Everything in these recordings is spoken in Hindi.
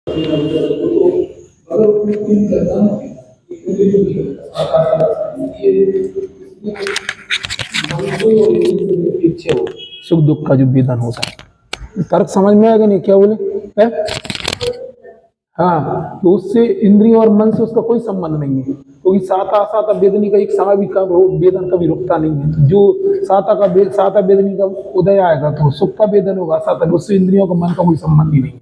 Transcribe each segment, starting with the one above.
इच्छा हो सुख दुख का जो वेदन होता है, तर्क समझ में आएगा नहीं क्या बोले है? हाँ, तो उससे इंद्रियों और मन से उसका कोई संबंध नहीं है, क्योंकि साता साता वेदनी का एक समय भी वेदन कभी रुकता नहीं है। तो जो साता वेदनी का उदय आएगा तो सुख का वेदन होगा, साता उससे इंद्रियों का मन का कोई संबंध ही नहीं है।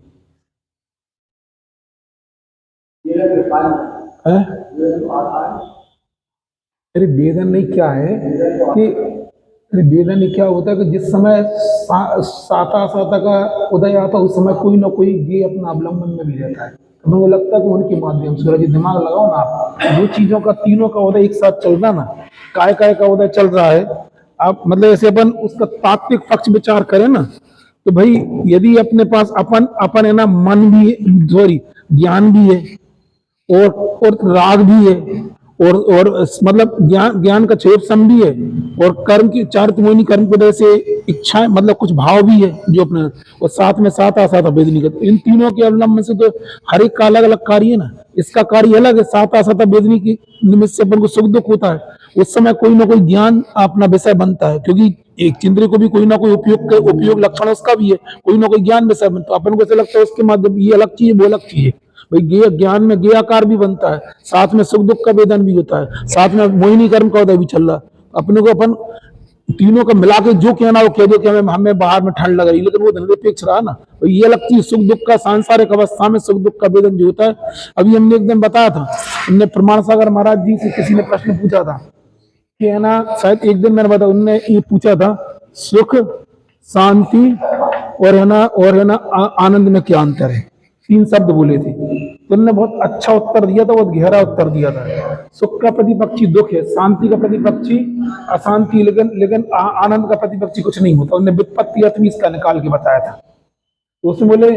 अरे वेदन नहीं क्या है कि अरे वेदन नहीं क्या होता है कि जिस समय साता साता का उदय आता है उस समय कोई ना कोई ये अपना अवलंबन में भी रहता है। तो मुझे लगता है कि उनके माध्यम से सूरज दिमाग लगाओ ना आप, दो चीजों का तीनों का उदय एक साथ चल रहा ना, काय काय का उदय चल रहा है। आप मतलब ऐसे अपन उसका तात्विक पक्ष विचार करें ना, तो भाई यदि अपने पास अपन अपन है ना मन भी सॉरी ज्ञान भी है और राग भी है और मतलब ज्ञान ज्ञान का क्षेत्रसम भी है और कर्म की चार त्रिमोही कर्म की वजह से इच्छाएं मतलब कुछ भाव भी है जो अपने, और साथ में साथ आसात वेदनी का, इन तीनों के अवलंबन से तो हर एक का अलग अलग कार्य है ना। इसका कार्य अलग है, साथ आसात वेदनी की निमित्त से अपन को सुख दुख होता है, उस समय कोई ना कोई ज्ञान अपना विषय बनता है, क्योंकि एक इंद्रिय को भी कोई ना कोई उपयोग लक्षण उसका भी है, कोई ना कोई ज्ञान विषय बनता है। अपन को ऐसा लगता है उसके माध्यम ये अलग चीज है वो अलग चीज है, भाई गे ज्ञान में गे आकार भी बनता है, साथ में सुख दुख का वेदन भी होता है, साथ में मोहिनी कर्म का उदय भी चल रहा है। अपने को अपन तीनों का मिला के जो कहना वो कह दो कि हमें बाहर में ठंड लग रही, लेकिन वो निरपेक्ष रहा ना, तो ये अलग चीज सुख दुख का सांसारिक अवस्था में सुख दुख का वेदन जो होता है। अभी हमने एक दिन बताया था, हमने प्रमाण सागर महाराज जी से किसी ने प्रश्न पूछा था कि है ना, शायद एक दिन मैंने बताया, उनने ये पूछा था सुख शांति और है ना आनंद में क्या अंतर है, तीन शब्द बोले थे। तो उन्होंने बहुत अच्छा उत्तर दिया था, बहुत गहरा उत्तर दिया था। सुख का प्रतिपक्षी दुख है, शांति का प्रतिपक्षी अशांति, लेकिन आनंद का प्रतिपक्षी कुछ नहीं होता। उन्होंने विपत्ति अर्थ भी इसका निकाल के बताया था। तो उसमें बोले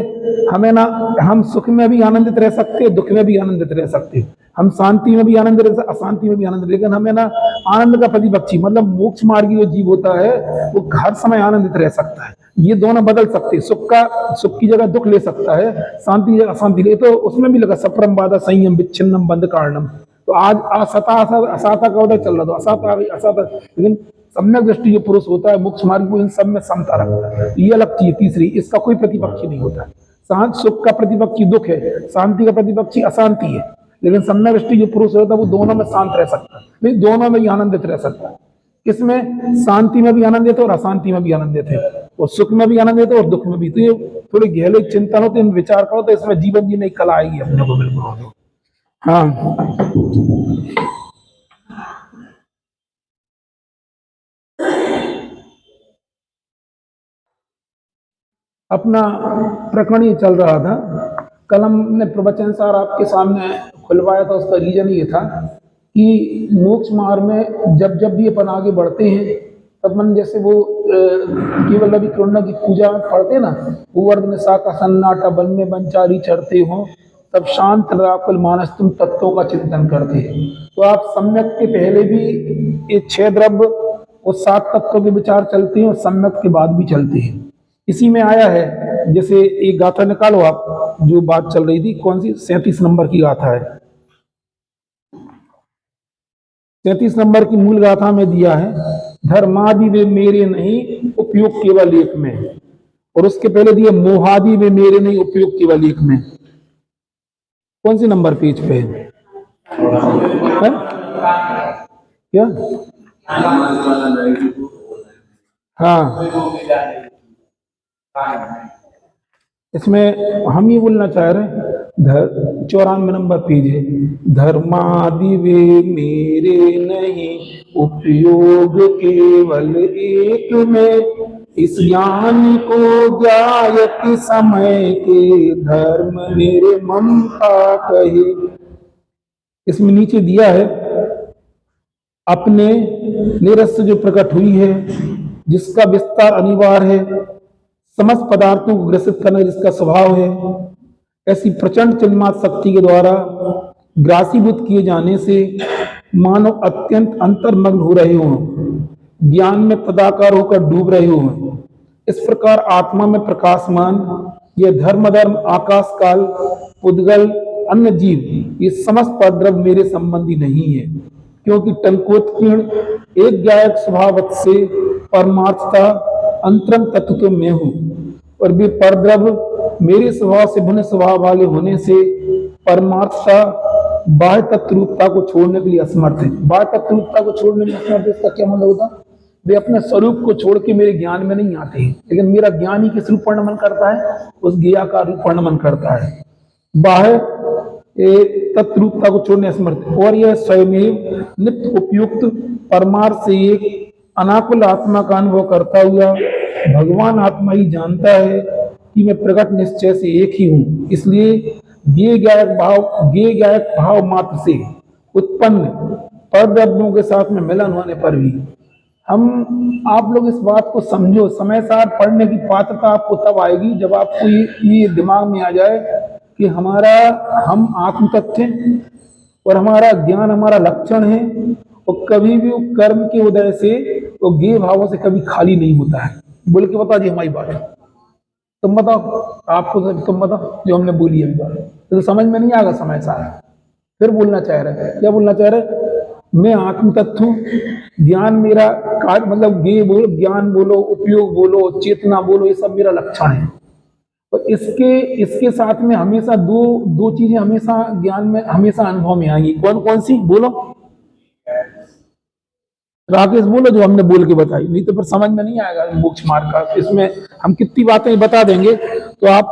हमें ना, हम सुख में भी आनंदित रह सकते, दुख में भी आनंदित रह सकते, हम शांति में भी आनंद रह सकते, अशांति में भी आनंद, लेकिन हमें ना आनंद का प्रतिपक्षी मतलब मोक्ष मार्गी जो जीव होता है वो हर समय आनंदित रह सकता है। ये दोनों बदल सकते हैं, सुख की जगह दुख ले सकता है, शांति की जगह अशांति ले, तो उसमें भी लगा सप्रम बाधा संयम विच्छिन्नम बंध कारणम। तो आज असता असाता का उदय चल रहा था, असाता असाता, लेकिन सम्यक दृष्टि जो पुरुष होता है मोक्ष मार्ग को इन सब में समता रखता है। ये अलग चीज तीसरी, इसका कोई प्रतिपक्षी नहीं होता है। शांत सुख का प्रतिपक्षी दुख है, शांति का प्रतिपक्षी अशांति है, लेकिन सम्यक दृष्टि जो पुरुष होता है वो दोनों में शांत रह सकता है, नहीं दोनों में ही आनंदित रह सकता है। किसमें? शांति में भी आनंदित है और अशांति में भी आनंदित है, और सुख में भी आनंदित है और दुख में भी। तो ये थोड़े गहरे चिंतन होते हैं, विचार करो तो इसमें जीवन जीने की कला आएगी अपने को बिल्कुल। हाँ, अपना प्रकरण ही चल रहा था। कल हमने प्रवचन सार आपके सामने खुलवाया था, उसका रीजन ये था कि मोक्ष मार्ग में जब जब भी अपन आगे बढ़ते हैं तब मन जैसे वो केवल अभी कृष्ण की पूजा में पढ़ते ना, भूवर्ध में साका सन्नाटा वन में वनचारी चढ़ते हो, तब शांत राकुल मानस तुम तत्वों का चिंतन करते हैं। तो आप सम्यक के पहले भी ये 6 द्रव्य और 7 तत्वों के विचार चलते हैं और सम्यक के बाद भी चलते हैं। इसी में आया है, जैसे एक गाथा निकालो आप, जो बात चल रही थी कौन सी, 37 नंबर की गाथा है। 37 नंबर की मूल गाथा में दिया है, धर्मादि वे मेरे नहीं उपयोग केवल एक में, और उसके पहले दिया मोहादि वे मेरे नहीं उपयोग केवल एक में। कौन सी नंबर पेज पे है? क्या? हाँ, इसमें हम ये बोलना चाह रहे हैं, 94 नंबर पेज है, धर्मादि वे मेरे नहीं उपयोग केवल एक में, इस ज्ञान को जायत समय के धर्म मेरे ममता कहे। इसमें नीचे दिया है, अपने निरस्त जो प्रकट हुई है, जिसका विस्तार अनिवार्य है, समस्त पदार्थों को ग्रसित करना जिसका स्वभाव है, ऐसी प्रचंड चिन्मात्र शक्ति के द्वारा ग्रासीभूत किए जाने से मानव अत्यंत अंतर्मग्न हो रहे हों, ज्ञान में तदाकार होकर डूब रहे हों। इस प्रकार आत्मा में प्रकाशमान यह धर्म आकाश काल उद्गल, अन्य जीव, ये समस्त परद्रव्य मेरे संबंधी नहीं है, क्योंकि टंकोत्कीर्ण एक गायक स्वभावत से परमार्थता अंतरंग तत्व तो मैं हूं, और वे परद्रव्य मेरे स्वभाव से भिन्न स्वभाव वाले होने से परमार्थता बाह्य तत्व रूपता को छोड़ने के लिए असमर्थ है। बाह्य तत्व रूपता को छोड़ने में असमर्थ, इसका क्या मतलब होता? वे अपने स्वरूप को छोड़ के मेरे ज्ञान में नहीं आते हैं, लेकिन मेरा ज्ञान ही किस रूप वर्णन करता है? उस ज्ञा का रूप वर्णन करता है। बाह्य तत्रूपता को छोड़ने असमर्थ, और यह स्वयं नित्य उपयुक्त परमार्थ से एक अनाकुल आत्मा का अनुभव करता हुआ भगवान आत्मा ही जानता है कि मैं प्रकट निश्चय से एक ही हूं। इसलिए ज्ञेय गायक भाव मात्र से उत्पन्न परद्रव्यों के साथ में मिलन होने पर भी आप लोग इस बात को समझो, समय सार पढ़ने की पात्रता आपको तब आएगी जब आपको ये दिमाग में आ जाए कि हम आत्म तत्व हैं और हमारा ज्ञान हमारा लक्षण है, और कभी भी कर्म के उदय से वो ज्ञेय भावों से कभी खाली नहीं होता है। बोल के बता दी हमारी बात, तुम बताओ, तुम बताओ जो हमने बोली अभी बात, तो समझ में नहीं आएगा समय सार। फिर बोलना चाह रहे, क्या बोलना चाह रहे? मैं आत्म तत्व हूं, ज्ञान मेरा कार्य, मतलब ज्ञान बोलो, उपयोग बोलो, चेतना बोलो, ये सब मेरा लक्षण है। और इसके साथ में हमेशा दो चीजें हमेशा ज्ञान में, हमेशा अनुभव में आएंगी। कौन कौन सी? बोलो राकेश, बोलो जो हमने बोल के बताई, नहीं तो फिर समझ में नहीं आएगा मोक्ष मार्ग का। इसमें हम कितनी बातें बता देंगे तो आप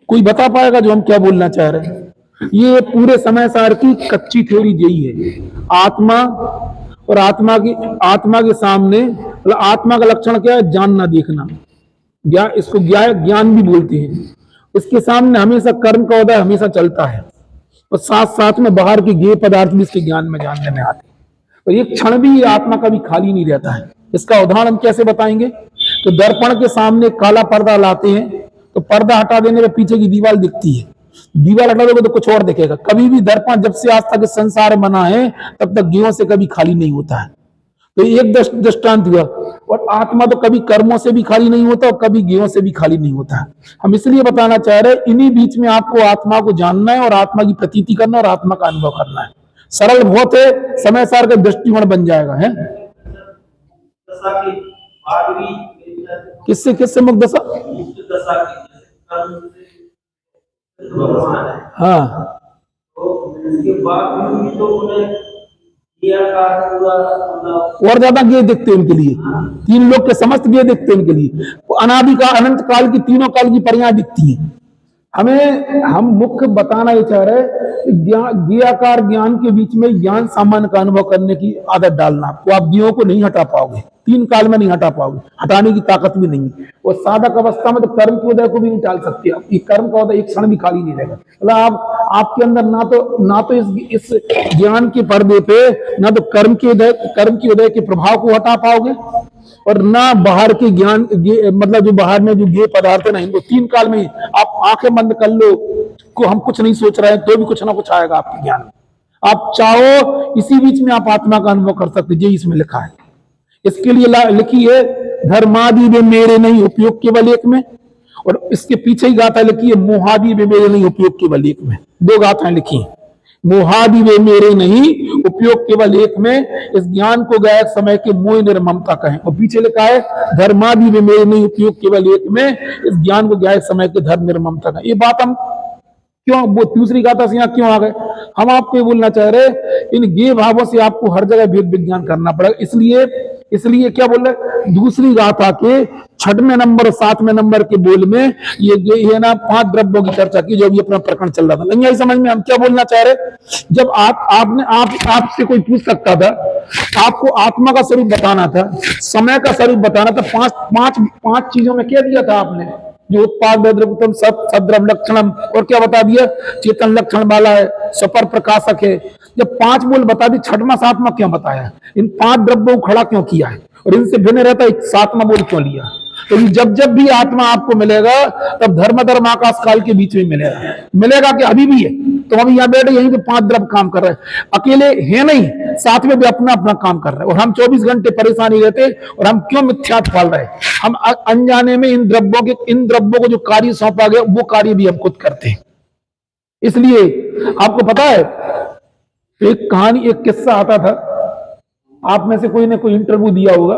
कोई बता पाएगा जो हम क्या बोलना चाह रहे हैं? ये पूरे समय सार की कच्ची थ्योरी यही है। आत्मा और आत्मा के सामने, मतलब आत्मा का लक्षण क्या है? जानना, देखना, इसको ज्ञान भी बोलते हैं। इसके सामने हमेशा कर्म का उदय हमेशा चलता है, और साथ साथ में बाहर के ज्ञेय पदार्थ भी इसके ज्ञान में जानने में आते हैं, और एक क्षण भी आत्मा कभी खाली नहीं रहता है। इसका उदाहरण हम कैसे बताएंगे? तो दर्पण के सामने काला पर्दा लाते हैं, तो पर्दा हटा देने पे पीछे की दीवार दिखती है, दीवार हटा दोगे तो कुछ और दिखेगा। कभी भी दर्पण जब से आज तक इस संसार बना है तब तक ज्ञों से कभी खाली नहीं होता है। तो एक दृष्टांत हुआ। और आत्मा तो कभी कर्मों से भी खाली नहीं होता और कभी ज्ञों से भी खाली नहीं होता। हम इसलिए बताना चाह रहे हैं, इन्हीं बीच में आपको आत्मा को जानना है और आत्मा की प्रतीति करना और आत्मा का अनुभव करना है। सरल बहुत है, समय सार का दृष्टिकोण बन जाएगा। है किससे मुक्त दशा? हाँ, और ज्यादा ज्ञेय दिखते हैं उनके लिए, तीन लोग के समस्त ज्ञेय दिखते हैं उनके लिए। अनादि का अनंत काल की तीनों काल की परियां दिखती हैं। हम मुख्य बताना ये चाह रहे हैं, ज्ञेयाकार ज्ञान के बीच में ज्ञान सामान्य का अनुभव करने की आदत डालना। आपको, आप ज्ञों को नहीं हटा पाओगे, तीन काल में नहीं हटा पाओगे, हटाने की ताकत भी नहीं है। और साधक अवस्था में तो कर्म के उदय को भी नहीं टाल सकते आप। ये कर्म का उदय एक क्षण भी खाली नहीं रहेगा। मतलब आपके अंदर ना तो इस ज्ञान के पर्दे पे ना तो कर्म के उदय के प्रभाव को हटा पाओगे, और ना बाहर के ज्ञान, मतलब जो बाहर में जो ज्ञेय पदार्थ है ना, इनको तीन काल में आप आंखें बंद कर लो को हम कुछ नहीं सोच रहे हैं तो भी कुछ ना कुछ आएगा आपके ज्ञान में। आप चाहो इसी बीच में आप आत्मा का अनुभव कर सकते, जो इसमें लिखा है। इसके लिए लिखी है, धर्मादि वे मेरे नहीं उपयोग केवल एक में, और इसके पीछे ही गाथा लिखी है, मोहादि वे मेरे नहीं उपयोग केवल एक में। दो गाथाएं लिखी हैं, मोहादि वे मेरे नहीं उपयोग केवल एक में, इस ज्ञान को गायक समय के मोह निर्ममता कहें। और पीछे लिखा है, धर्मादि वे मेरे नहीं उपयोग केवल एक में, इस ज्ञान को गायक समय के धर्म निर्ममता कहें। ये बात हम क्यों, वो दूसरी गाथा से यहाँ क्यों आ गए? हम आपको ये बोलना चाह रहे, इन ज्ञेय भावों से आपको हर जगह भेद विज्ञान करना पड़ेगा। इसलिए क्या बोल रहे, दूसरी गाथा के 6वें नंबर 7वें नंबर के बोल में ये ना 5 द्रव्यों की चर्चा की, जो अभी अपना प्रकरण चल रहा था। नहीं आई समझ में हम क्या बोलना चाह रहे? जब आपसे कोई पूछ सकता था, आपको आत्मा का स्वरूप बताना था, समय का स्वरूप बताना था, पांच चीजों में क्या दिया था आपने? जो उत्पाद द्रव्यतम सद्रव लक्षणम, और क्या बता दिया? चेतन लक्षण वाला है, सपर प्रकाशक है। जब 5 बोल बता दी, 6वां 7वां क्यों बताया? इन 5 द्रव्यों को खड़ा क्यों किया है और इनसे भिन्न रहता 7वां बोल क्यों लिया? तो जब भी आत्मा आपको मिलेगा तब धर्म आकाश काल के बीच में मिलेगा कि अभी भी है? तो हम यहाँ बैठे यहीं पे 5 द्रव्य काम कर रहे हैं, अकेले है नहीं, साथ में भी अपना अपना काम कर रहे हैं। और हम 24 घंटे परेशानी रहते, और हम क्यों मिथ्यात्व पाल रहे हैं? हम अनजाने में इन द्रव्यों को जो कार्य सौंपा गया वो कार्य भी हम खुद करते हैं। इसलिए आपको पता है, एक कहानी, एक किस्सा आता था, आप में से कोई ने कोई इंटरव्यू दिया होगा।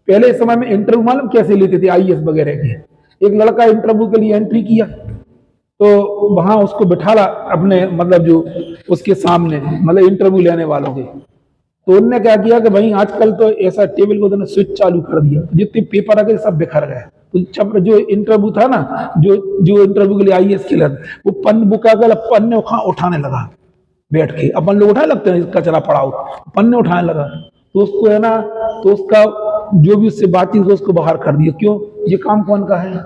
पहले इस समय में इंटरव्यू मालूम कैसे लेते थे, आईएएस वगैरह के। एक लड़का इंटरव्यू के लिए एंट्री किया, तो वहां उसको बिठाला अपने, मतलब जो उसके सामने, मतलब इंटरव्यू लेने वालों के। तो उनने क्या किया कि भाई आजकल तो ऐसा टेबल को उन्होंने स्विच चालू कर दिया, जितने पेपर आ गए सब बिखर गए। तो जो इंटरव्यू था ना, जो जो इंटरव्यू के लिए आईएएस के लिए, वो वो क्या कर, पन्ने उठाने लगा बैठ के। अपन लोग उठाने लगते हैं कचरा पड़ा हो, पन्ने उठाने लगा। तो उसको है ना, तो उसका जो भी उससे बातचीत हो उसको बाहर कर दिया। क्यों? ये काम कौन का है?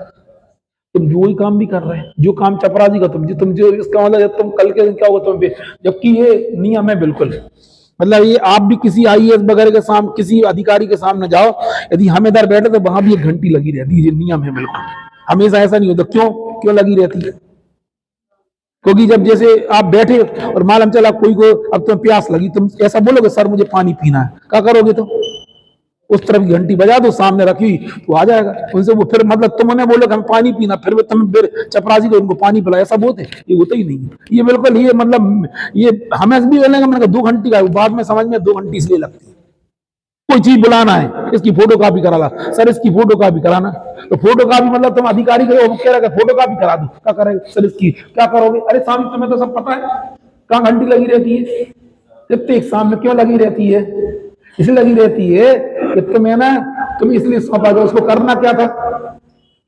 तुम जो ही काम भी कर रहे हैं, जो काम चपराजी का, तुम जो इसका मतलब तुम कल के दिन क्या होगा तुम पे, जबकि ये नियम है बिल्कुल। मतलब ये आप भी किसी आईएएस वगैरह के सामने, किसी अधिकारी के सामने जाओ, यदि हम इधर बैठे तो वहां भी 1 घंटी लगी रहती है। ये नियम है बिल्कुल, हमेशा ऐसा नहीं होता। क्यों क्यों लगी रहती है? क्योंकि जब जैसे आप बैठे और मालूम चला कोई को अब तुम्हें प्यास लगी, तुम ऐसा बोलोगे सर मुझे पानी पीना है, क्या करोगे? तो उस तरफ की घंटी बजा दो, सामने रखी तो आ जाएगा। उनसे वो फिर मतलब तुम उन्हें बोलो कि हम पानी पीना, फिर तुम फिर चपरासी को उनको पानी पिलाया, ऐसा बोलते? ये होता ही नहीं है। ये बिल्कुल, ये मतलब ये हमें भी बोलेंगे, मैंने कहा 2 घंटी का, बाद में समझ में 2 घंटी इसलिए लगती है। कोई चीज बुलाना है, इसकी फोटो कॉपी करा ला, सर इसकी फोटो कॉपी कराना। तो फोटो कॉपी मतलब तुम अधिकारी को कह रहे फोटो कॉपी करा दो, क्या करेंगे? सर इसकी क्या करोगे? अरे सामने तुम्हें तो सब पता है, कहाँ घंटी लगी रहती है? कितने एग्जाम में क्यों लगी रहती है? इसलिए लगी रहती है कि तुम्हें ना, तुम इसलिए सौंपा गया। उसको करना क्या था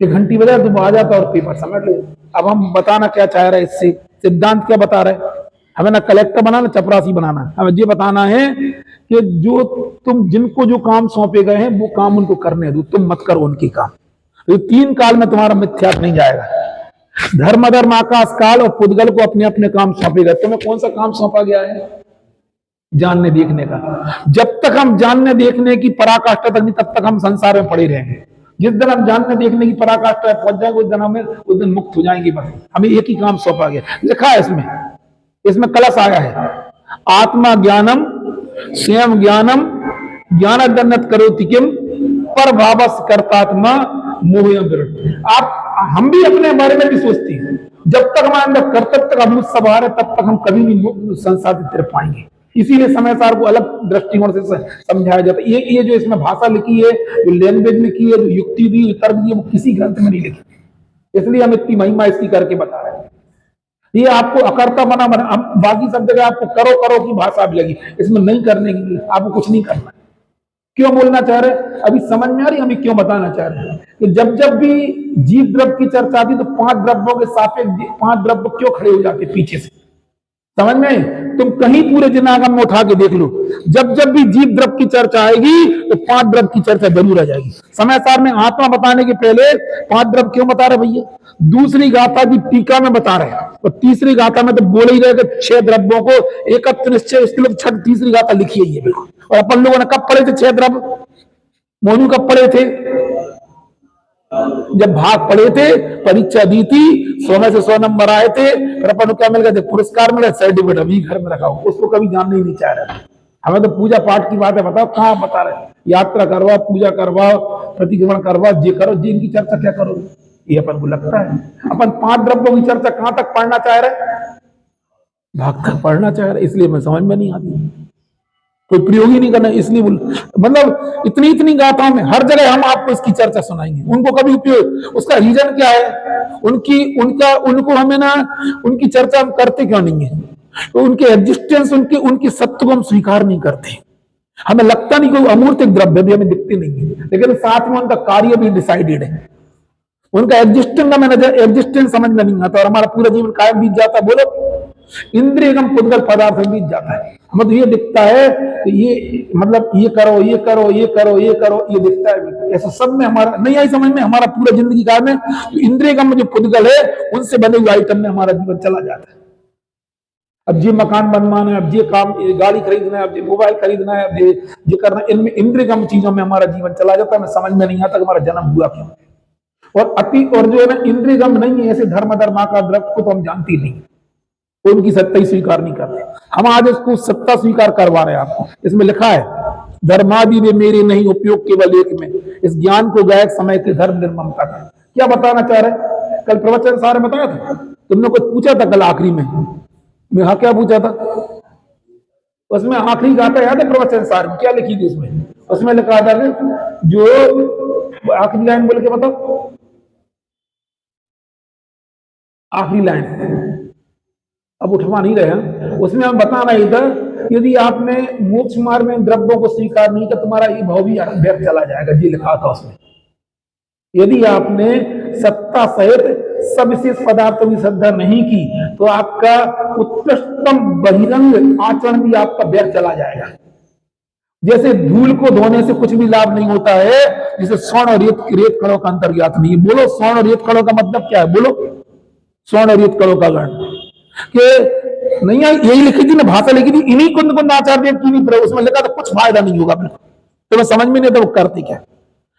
कि घंटी बजा तुम आ जाता और पेपर समेट ले। अब हम बताना क्या चाह रहे हैं इससे, सिद्धांत क्या बता रहे हैं? हमें ना कलेक्टर बनाना, चपरासी बनाना, हमें ये बताना है कि जो तुम, जिनको जो काम सौंपे गए हैं वो काम उनको करने दो, तुम मत करो उनके काम। तो 3 काल में तुम्हारा मिथ्यात्व नहीं जाएगा। धर्म अधर्म आकाश काल और पुद्गल को अपने अपने काम सौंपे गए। तुम्हें कौन सा काम सौंपा गया है? जानने देखने का। जब तक हम जानने देखने की पराकाष्ठा तक नहीं, तब तक हम संसार में पड़े रहेंगे। जिस दिन हम जानने देखने की पराकाष्ठा पहुंच जाएंगे, उस दिन मुक्त हो जाएंगे। बस हमें एक ही काम सौंपा गया, लिखा है इसमें कलश आया है, आत्मा ज्ञानम स्वयं ज्ञानम ज्ञान दन्नत करोति किम पर भावस कर्तात्मा मोहयम विरुद्ध। आप, हम भी अपने बारे में भी सोचते हैं, जब तक हमारे अंदर कर्तव्य का अमृत सवार है तब तक हम कभी नहीं संसार की तरफ पाएंगे। इसीलिए समय सार को अलग दृष्टिकोण से समझाया जाता है। ये जो इसमें भाषा लिखी है, जो लैंग्वेज लिखी है, जो युक्ति दी, तर्क दी, वो किसी ग्रंथ में नहीं लिखी। इसलिए हम इतनी महिमा इसकी करके बता रहे हैं। ये आपको अकर्ता बना, बाकी सब जगह आपको करो करो की भाषा भी लगी, इसमें नहीं करने की, आपको कुछ नहीं करना। क्यों बोलना चाह रहे हैं अभी समझ में आ रही, हमें क्यों बताना चाह रहे हैं कि जब जब भी जीव द्रव्य की चर्चा आती तो 5 द्रव्यों के सापेक्ष 5 द्रव्य क्यों खड़े हो जाते पीछे से? समझ में? तुम कहीं पूरे जनागम में उठा के देख लो, जब जब भी जीव द्रव्य की चर्चा आएगी तो 5 द्रव्य की चर्चा जरूर आ जाएगी। समय सार में आत्मा बताने के पहले 5 द्रव्य क्यों बता रहे भैया? दूसरी गाथा की टीका में बता रहे हैं, और तीसरी गाथा में तो बोले ही रहे कि 6 द्रव्यों को एकत्र निश्चय, इसके लिए छठ तीसरी गाथा लिखी है बिल्कुल। और अपन लोगों ने कब पढ़े थे 6 द्रव्य? मोनू कब पढ़े थे? जब भाग पढ़े थे, परीक्षा दी थी, 100 में से 100 नंबर आए थे, फिर अपन को क्या मिल गए थे? पुरस्कार मिले, सर्टिफिकेट अभी घर में रखा हो। उसको कभी जानने ही नहीं चाह रहे। हमें तो पूजा पाठ की बात है, बताओ कहाँ बता रहे? यात्रा करवाओ, पूजा करवाओ, प्रतिक्रमण करवाओ, जे करो, जे इनकी चर्चा क्या करोगे? ये अपन को लगता है। अपन 5 द्रव्यों की चर्चा कहां तक पढ़ना चाह रहे? भाग तक पढ़ना चाह रहे, इसलिए मैं समझ में नहीं आती, कोई प्रयोग ही नहीं करना। इसलिए मतलब इतनी गाथाओं में हर जगह हम आपको इसकी चर्चा सुनाएंगे। उनको कभी उपयोग, उसका रीजन क्या है? उनको हमें ना, उनकी चर्चा हम करते क्यों नहीं है? तो उनके एग्जिस्टेंस, उनके सत्य को हम स्वीकार नहीं करते। हमें लगता नहीं, कोई अमूर्तिक द्रव्य भी हमें दिखते नहीं है, लेकिन साथ में उनका कार्य भी डिसाइडेड है। उनका एग्जिस्टेंस समझ में नहीं आता और हमारा पूरा जीवन कायम बीत जाता है। बोलो, इंद्रियगम पुद्गल पदार्थ बीत जाता है। हमें तो ये दिखता है कि ये मतलब ये करो, ये करो, ये करो, ये करो, ये दिखता है। ऐसा सब में हमारा नहीं आई समझ में। हमारा पूरा जिंदगी काल में तो इंद्रियगम जो पुद्गल है, उनसे बने हुए आइटम में हमारा जीवन चला जाता है। अब ये मकान बनवाना है, अब ये काम, ये गाड़ी खरीदना है, अब ये मोबाइल खरीदना है, अब ये करना है, इनमें इंद्रियगम चीजों में हमारा जीवन चला जाता है। हमें समझ में नहीं आता कि हमारा जन्म हुआ क्यों। और जो है ना इंद्रियगम नहीं है, ऐसे धर्म का द्रव्य को तो हम जानती नहीं, उनकी सत्ता ही स्वीकार नहीं करते। हम आज उसको सत्ता स्वीकार करवा रहे हैं आपको। इसमें लिखा है, धर्मादि वे मेरे नहीं उपयोग केवल एक में, इस ज्ञान को गायक समय के धर्म निर्ममता का। क्या बताना चाह रहे? कल प्रवचन सारे बताया था तुमने कुछ पूछा था कल आखिरी में, मैं हाँ क्या पूछा था? उसमें आखिरी गाथा याद है प्रवचन सार में क्या लिखी थी? उसमें लिखा था कि जो आखिरी लाइन बोल के बताओ, आखिरी लाइन अब उठवा नहीं रहे हैं। उसमें हम बता रहे था यदि आपने मोक्ष मार्ग में द्रव्यों को स्वीकार नहीं किया तुम्हारा ये भाव भी व्यर्थ चला जाएगा, ये लिखा था उसमें। यदि आपने सत्ता सहित सविशेष पदार्थों की श्रद्धा नहीं की तो आपका उत्कृष्टतम बहिरंग आचरण भी आपका व्यर्थ चला जाएगा। जैसे धूल को धोने से कुछ भी लाभ नहीं होता है, जैसे स्वर्ण और रेत कणों का अंतर्ज्ञात नहीं है। बोलो स्वर्ण और रेत कणों का मतलब क्या है? बोलो स्वर्ण और रेत कणों का गण कि नहीं है, यही लिखी थी ना, भाषा लिखी थी इन्हीं कुंद कुंद आचार्य की भी, उसमें लिखा था कुछ फायदा नहीं होगा। तो मैं समझ में नहीं था वो करते क्या।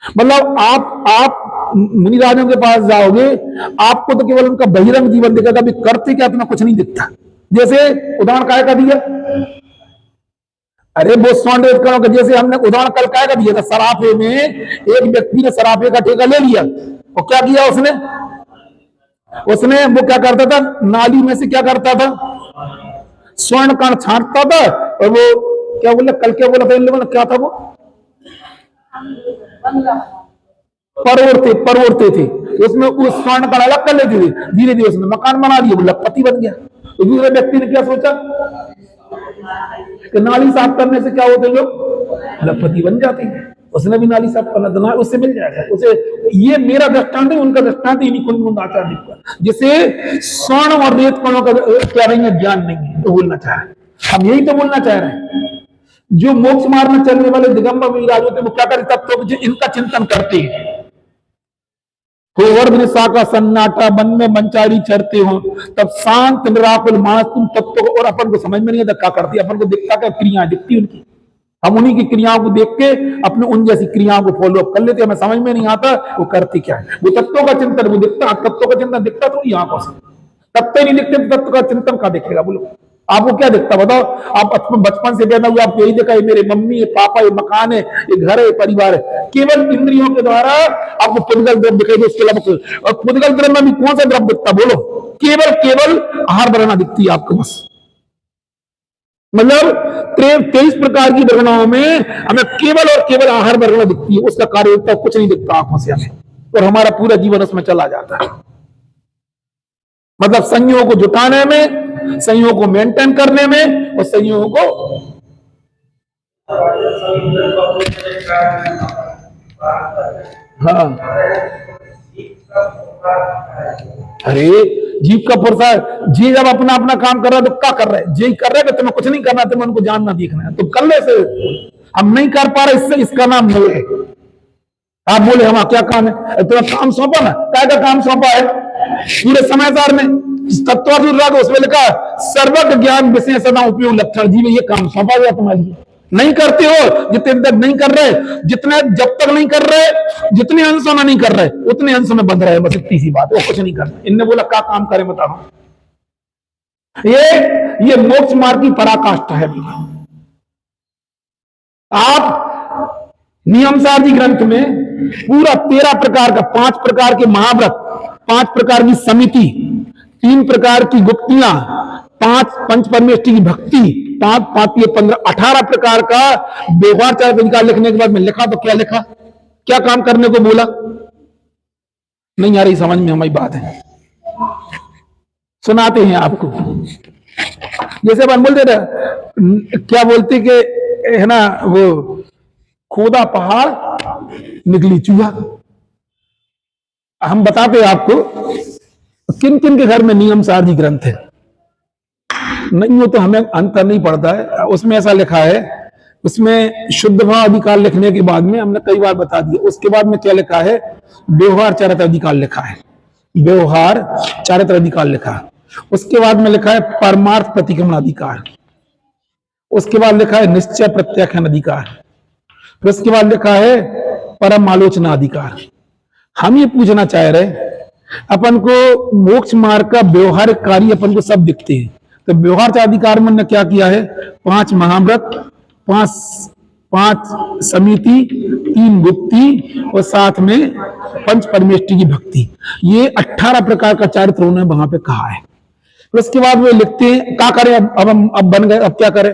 मतलब आप मुनिराजों के पास जाओगे, आपको तो केवल उनका बहिरंग जीवन दिखेगा, अभी करते क्या तुम्हें कुछ नहीं दिखता। जैसे उदाहरण काय का दिया, अरे वो स्वर्ण रेत कणों का, जैसे हमने उदाहरण कल काय का दिया था, सराफे में एक व्यक्ति ने सराफे का ठेका ले लिया और क्या किया उसने वो क्या करता था, नाली में से क्या करता था, स्वर्ण कण छांटता था और वो क्या बोला, कल क्या बोला था इन लोगों ने, क्या था वो, परवरते थे। उसमें उस स्वर्ण कण अलग कर लेते थे, धीरे धीरे उसने मकान बना दिया, वो लखपति बन गया। तो दूसरे व्यक्ति ने क्या सोचा कि नाली साफ करने से क्या होते लोग लखपति बन जाते हैं, उसने भी नाली साफ करना था, उससे मिल जाएगा उसे। ये मेरा दृष्टांत है, उनका दृष्टांत इन्हीं कुंद आचार्य का, जिसे स्वर्ण और रेत कणों का क्या नहीं है, ज्ञान नहीं है, तो बोलना चाह रहे हैं हम, यही तो बोलना चाह रहे हैं। जो मोक्ष मार्ग में चलने वाले दिगंबर मुनिराज होते हैं वो क्या करते, तत्व इनका चिंतन करते हैं। निशा का सन्नाटा मन में मंचारी चरते हो, तब शांत निराकुल मानस तुम तत्व को, और अपन को समझ में नहीं आता क्या करती, अपन को दिखता क्या, क्रियाएं दिखती उनकी, हम उन्हीं की क्रियाओं को देख के अपने उन जैसी क्रियाओं को फॉलो अप कर लेते, हमें समझ में नहीं आता वो करती क्या है। वो तत्वों का चिंतन वो दिखता, तत्वों का चिंतन दिखता तो यहाँ पर तत्व ही नहीं दिखते, तत्व का चिंतन क्या दिखेगा? बोलो आपको क्या दिखता बताओ? आप बचपन से पैदा हुए आपको यही देखा है मेरे मम्मी है, पापा है, मकान है, ये घर है, परिवार है। केवल इंद्रियों के द्वारा आपको पुद्गल द्रव्य दिखाई, उसके अलावा और पुद्गल द्रव्य में भी कौन सा द्रव्य दिखता? बोलो केवल आहार वर्णा दिखती है आपको बस। मतलब 23 प्रकार की वर्णनाओं में हमें केवल और केवल आहार वर्णना दिखती है, उसका कार्य कुछ नहीं दिखता आंखों से हमें, और हमारा पूरा जीवन उसमें चला जाता है। मतलब संयोग को जुटाने में, संयोग को मेंटेन करने में, और संयोग को हाँ, अरे जीव का पुरुषार्थ, जी जब अपना अपना काम कर रहा है तो क्या कर रहा है, जी कर रहा है कि तुम्हें कुछ नहीं करना, तुम्हें उनको जानना देखना है, तो कर ले से हम नहीं कर पा रहे, इससे इसका नाम नहीं है। आप बोले हम क्या काम है, तुम्हें काम सौंपा ना, क्या का काम सौंपा है पूरे समाचार में तत्व उसमें लिखा सर्वज्ञ ज्ञान विषय सदा उपयोग लक्षण जीव, ये काम सौंपा गया तुम्हारे लिए, नहीं करते हो, जितने तक नहीं कर रहे, जितने जब तक नहीं कर रहे, जितने अंशों में नहीं कर रहे उतने अंशों में बंध रहे, बस इतनी सी बात, वो कुछ नहीं कर रहे। इनने बोला क्या काम करें बताओ, ये मोक्ष मार्ग की पराकाष्ठा है। आप नियमसार जी ग्रंथ में पूरा 13 प्रकार का, 5 प्रकार के महाव्रत, 5 प्रकार की समिति, 3 प्रकार की गुप्तियां, 5 पंच परमेष्ठी की भक्ति, 15 18 प्रकार का व्यवहार चारित्र अधिकार लिखने के बाद में लिखा तो क्या लिखा, क्या काम करने को बोला? नहीं आ रही समझ में हमारी बात है, सुनाते हैं आपको। जैसे अपन बोलते थे, क्या बोलते कि है ना, वो खोदा पहाड़ निकली चूहा। हम बताते हैं आपको किन किन के घर में नियमसार जी ग्रंथ है, नहीं हो तो हमें अंतर नहीं पड़ता है। उसमें ऐसा लिखा है, उसमें शुद्ध भाव अधिकार लिखने के बाद में हमने कई बार बता दिया, उसके बाद में क्या लिखा है, व्यवहार चारित्र अधिकार लिखा है, व्यवहार चारित्र अधिकार लिखा है। उसके बाद में लिखा है परमार्थ प्रतिक्रमण अधिकार, उसके बाद लिखा है निश्चय प्रत्याख्यान अधिकार, फिर उसके बाद लिखा है परम आलोचना अधिकार। हम ये पूछना चाह रहे, अपन को मोक्ष मार्ग का व्यवहारिक कार्य अपन को सब दिखते हैं, तो व्यवहार अधिकार में क्या किया है, 5 महाव्रत, 5 समिति, 3 गुप्ती और साथ में 5 परमेष्टि की भक्ति। ये 18 प्रकार का चारित्र उन्होंने वहां पे कहा है। फिर उसके बाद वो लिखते हैं क्या करें, अब बन गए, अब क्या करें।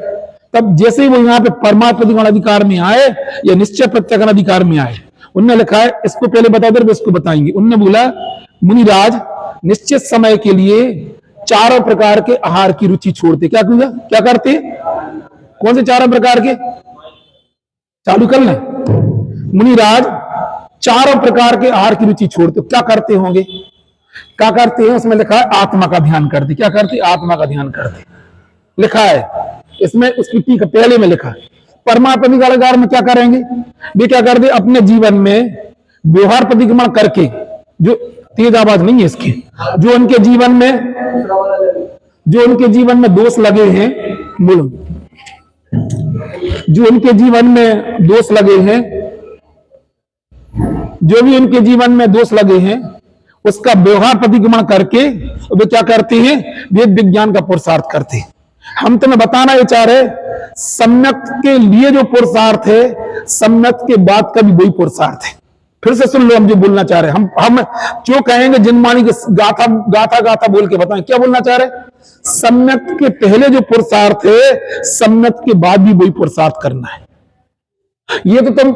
तब जैसे ही वो यहाँ पे परमार्थ प्रतिगमन अधिकार में आए या निश्चय प्रत्यक्षण अधिकार में आए, उनने लिखा है, इसको पहले बता दो, इसको बताएंगे। उनने बोला, मुनिराज निश्चित समय के लिए 4 प्रकार के आहार की रुचि छोड़ते। क्या क्या करते? कौन से 4 प्रकार के? चालू कर लें। मुनिराज 4 प्रकार के आहार की रुचि छोड़ते। क्या करते होंगे? क्या करते हैं? उसमें लिखा है आत्मा का ध्यान करते। क्या करते? आत्मा का ध्यान करते लिखा है इसमें। उसकी टीका पहले में लिखा है, परमार्थ प्रतिगमन में क्या करेंगे? वे क्या करते? अपने जीवन में व्यवहार प्रतिगमन करके, जो तेज आवाज नहीं है इसकी, जो उनके जीवन में दोष लगे हैं, बोलो, जो उनके जीवन में दोष लगे हैं, जो भी उनके जीवन में दोष लगे हैं, उसका व्यवहार प्रतिगमन करके वे क्या करते हैं? वेद विज्ञान का पुरुषार्थ करते हैं। हम तुम्हें बताना ये चाह रहे, सम्यक के लिए जो पुरुषार्थ है, सम्यक के बाद का भी वही पुरुषार्थ है। फिर से सुन लो हम जो बोलना चाह रहे हैं। हम जो कहेंगे जिनमानी के गाथा बोल के बताएं, क्या बोलना चाह रहे? सम्यक के पहले जो पुरुषार्थ है, सम्यक के बाद भी वही पुरुषार्थ करना है। ये तो तुम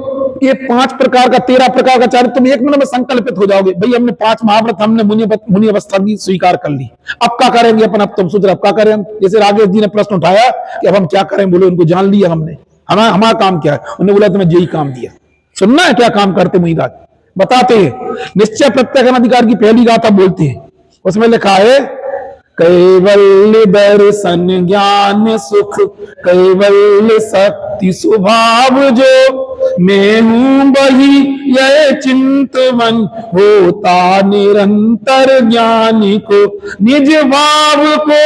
ये 5 प्रकार का 13 प्रकार का चारित्र तुम 1 मिनट में संकल्पित हो जाओगे। भाई हमने 5 महाव्रत, हमने मुनि अवस्था भी स्वीकार कर ली, अब क्या करेंगे अपन? अब तुम सोच रहे अब क्या करें हम? जैसे राजेश जी ने प्रश्न उठाया कि अब हम क्या करें, बोलो इनको जान लिया हमने, हमारा काम क्या है? उन्होंने बोला तुम्हें यही काम दिया। सुनना है क्या काम करते मुनिराज? बताते हैं। निश्चय प्रत्यक्षण अधिकार की पहली गाथा बोलते हैं, उसमें लिखा है, कैवल्य दर्शन ज्ञान सुख कैवल्य शक्ति स्वभाव जो, मैं हूं वही यह चिंतवन होता निरंतर ज्ञानी को, निज भाव को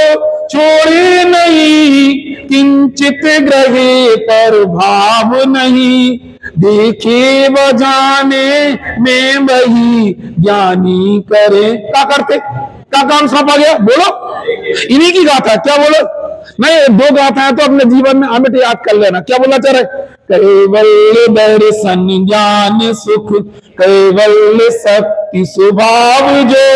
छोड़े नहीं किंचित ग्रहे पर भाव नहीं, देखे व जाने मैं वही ज्ञानी करे। क्या करते? क्या काम सौंपा गया? बोलो, इन्हीं की गाथा। क्या बोलो? नहीं, 2 गाथा है तो अपने जीवन में अमिट याद कर लेना। क्या बोलना चाह रहे? कैवल्य दर्शन ज्ञान सुख कैवल्य शक्ति स्वभाव जो,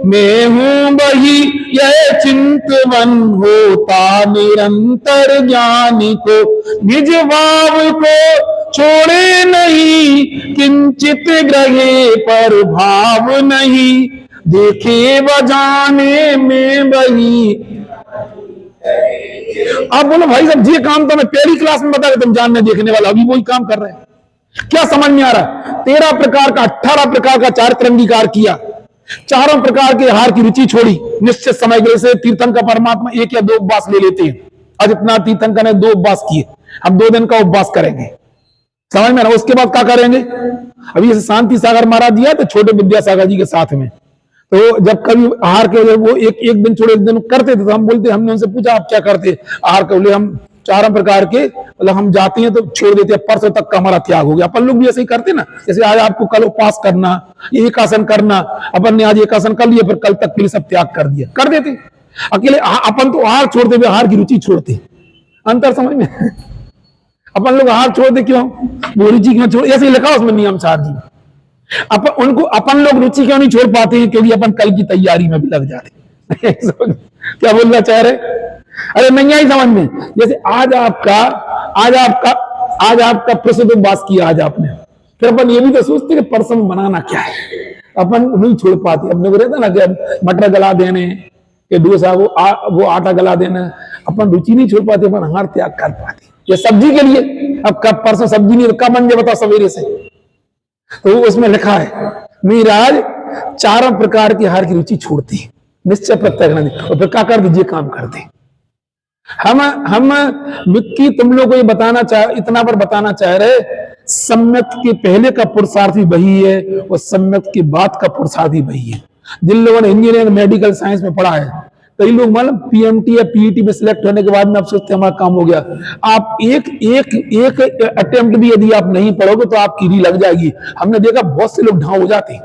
मैं हूं वही यह चिंतवन होता निरंतर ज्ञानी को, निज भाव को छोड़े नहीं किंचित ग्रहे पर भाव नहीं, देखे व जाने में वही। आप बोलो भाई साहब ये काम तो मैं पहली क्लास में बता, तुम जानने देखने वाला अभी वही काम कर रहे हैं। क्या समझ में आ रहा? 13 प्रकार का 18 प्रकार का चारित्र अंगीकार किया, 4 प्रकार के आहार की रुचि छोड़ी, निश्चित समय के से तीर्थंकर परमात्मा 1 या 2 उपवास ले लेते हैं। आज इतना तीर्थंकर ने 2 उपवास किए, हम 2 दिन का उपवास करेंगे, समझ में ना? उसके बाद क्या करेंगे? अभी जैसे शांति सागर महाराज दिया तो छोटे विद्यासागर जी के साथ में, तो जब कभी आहार के वो एक दिन छोड़े 1 दिन करते थे, तो हम बोलते, हमने उनसे पूछा आप क्या करते आहार के? बोले हम 4 प्रकार के, मतलब हम जाते हैं तो छोड़ देते हैं, परसों तक का हमारा त्याग हो गया। अपन लोग भी ऐसे ही करते ना, जैसे आज आपको कल उपवास करना, ये एक आसन करना, अपन ने आज एक आसन कर लिया, फिर कल तक के लिए सब त्याग कर दिया, कर देते अकेले। अपन तो आहार छोड़ते हुए आहार की रुचि छोड़ते, अंतर समझ में? अपन लोग आहार छोड़ते क्यों? वो रुचि क्यों छोड़? ऐसे ही लिखा उसमें नियम 4 जी। अपन लोग रुचि क्यों नहीं छोड़ पाते हैं? क्योंकि अपन कल की तैयारी में भी लग जाते हैं। क्या बोलना चाह रहे? अरे नहीं आई समझ में? जैसे आज आपका प्रसिद्ध उपवास किया आज आपने, फिर अपन ये भी तो सोचते कि परसों बनाना क्या है, अपन नहीं छोड़ पाते। अपने को रहता ना कि मटर गला देने के डोसा, वो आटा गला देना, अपन रुचि नहीं छोड़ पाते, अपन आहार त्याग कर पाते। ये सब्जी के लिए, अब कब परसों सब्जी नहीं, कब बन जाए बताओ सवेरे से? तो उसमें लिखा है मुनिराज 4 प्रकार के आहार की रुचि छोड़ते हैं, निश्चय प्रत्यक्षण, और फिर क्या कर दीजिए काम करते। हम मिक्की तुम लोग को ये इतना पर बताना चाह रहे, सम्यक के पहले का पुरुषार्थ भी वही है और सम्यक के बाद का पुरुषार्थ भी वही है। जिन लोगों ने इंजीनियरिंग मेडिकल साइंस में पढ़ा है, कई लोग मतलब पीएमटी या पीईटी में सिलेक्ट होने के बाद में आप सोचते हैं हमारा काम हो गया। आप एक अटेम्प्ट भी यदि आप नहीं पढ़ोगे तो आपकी री लग जाएगी। हमने देखा बहुत से लोग ढां हो जाते हैं,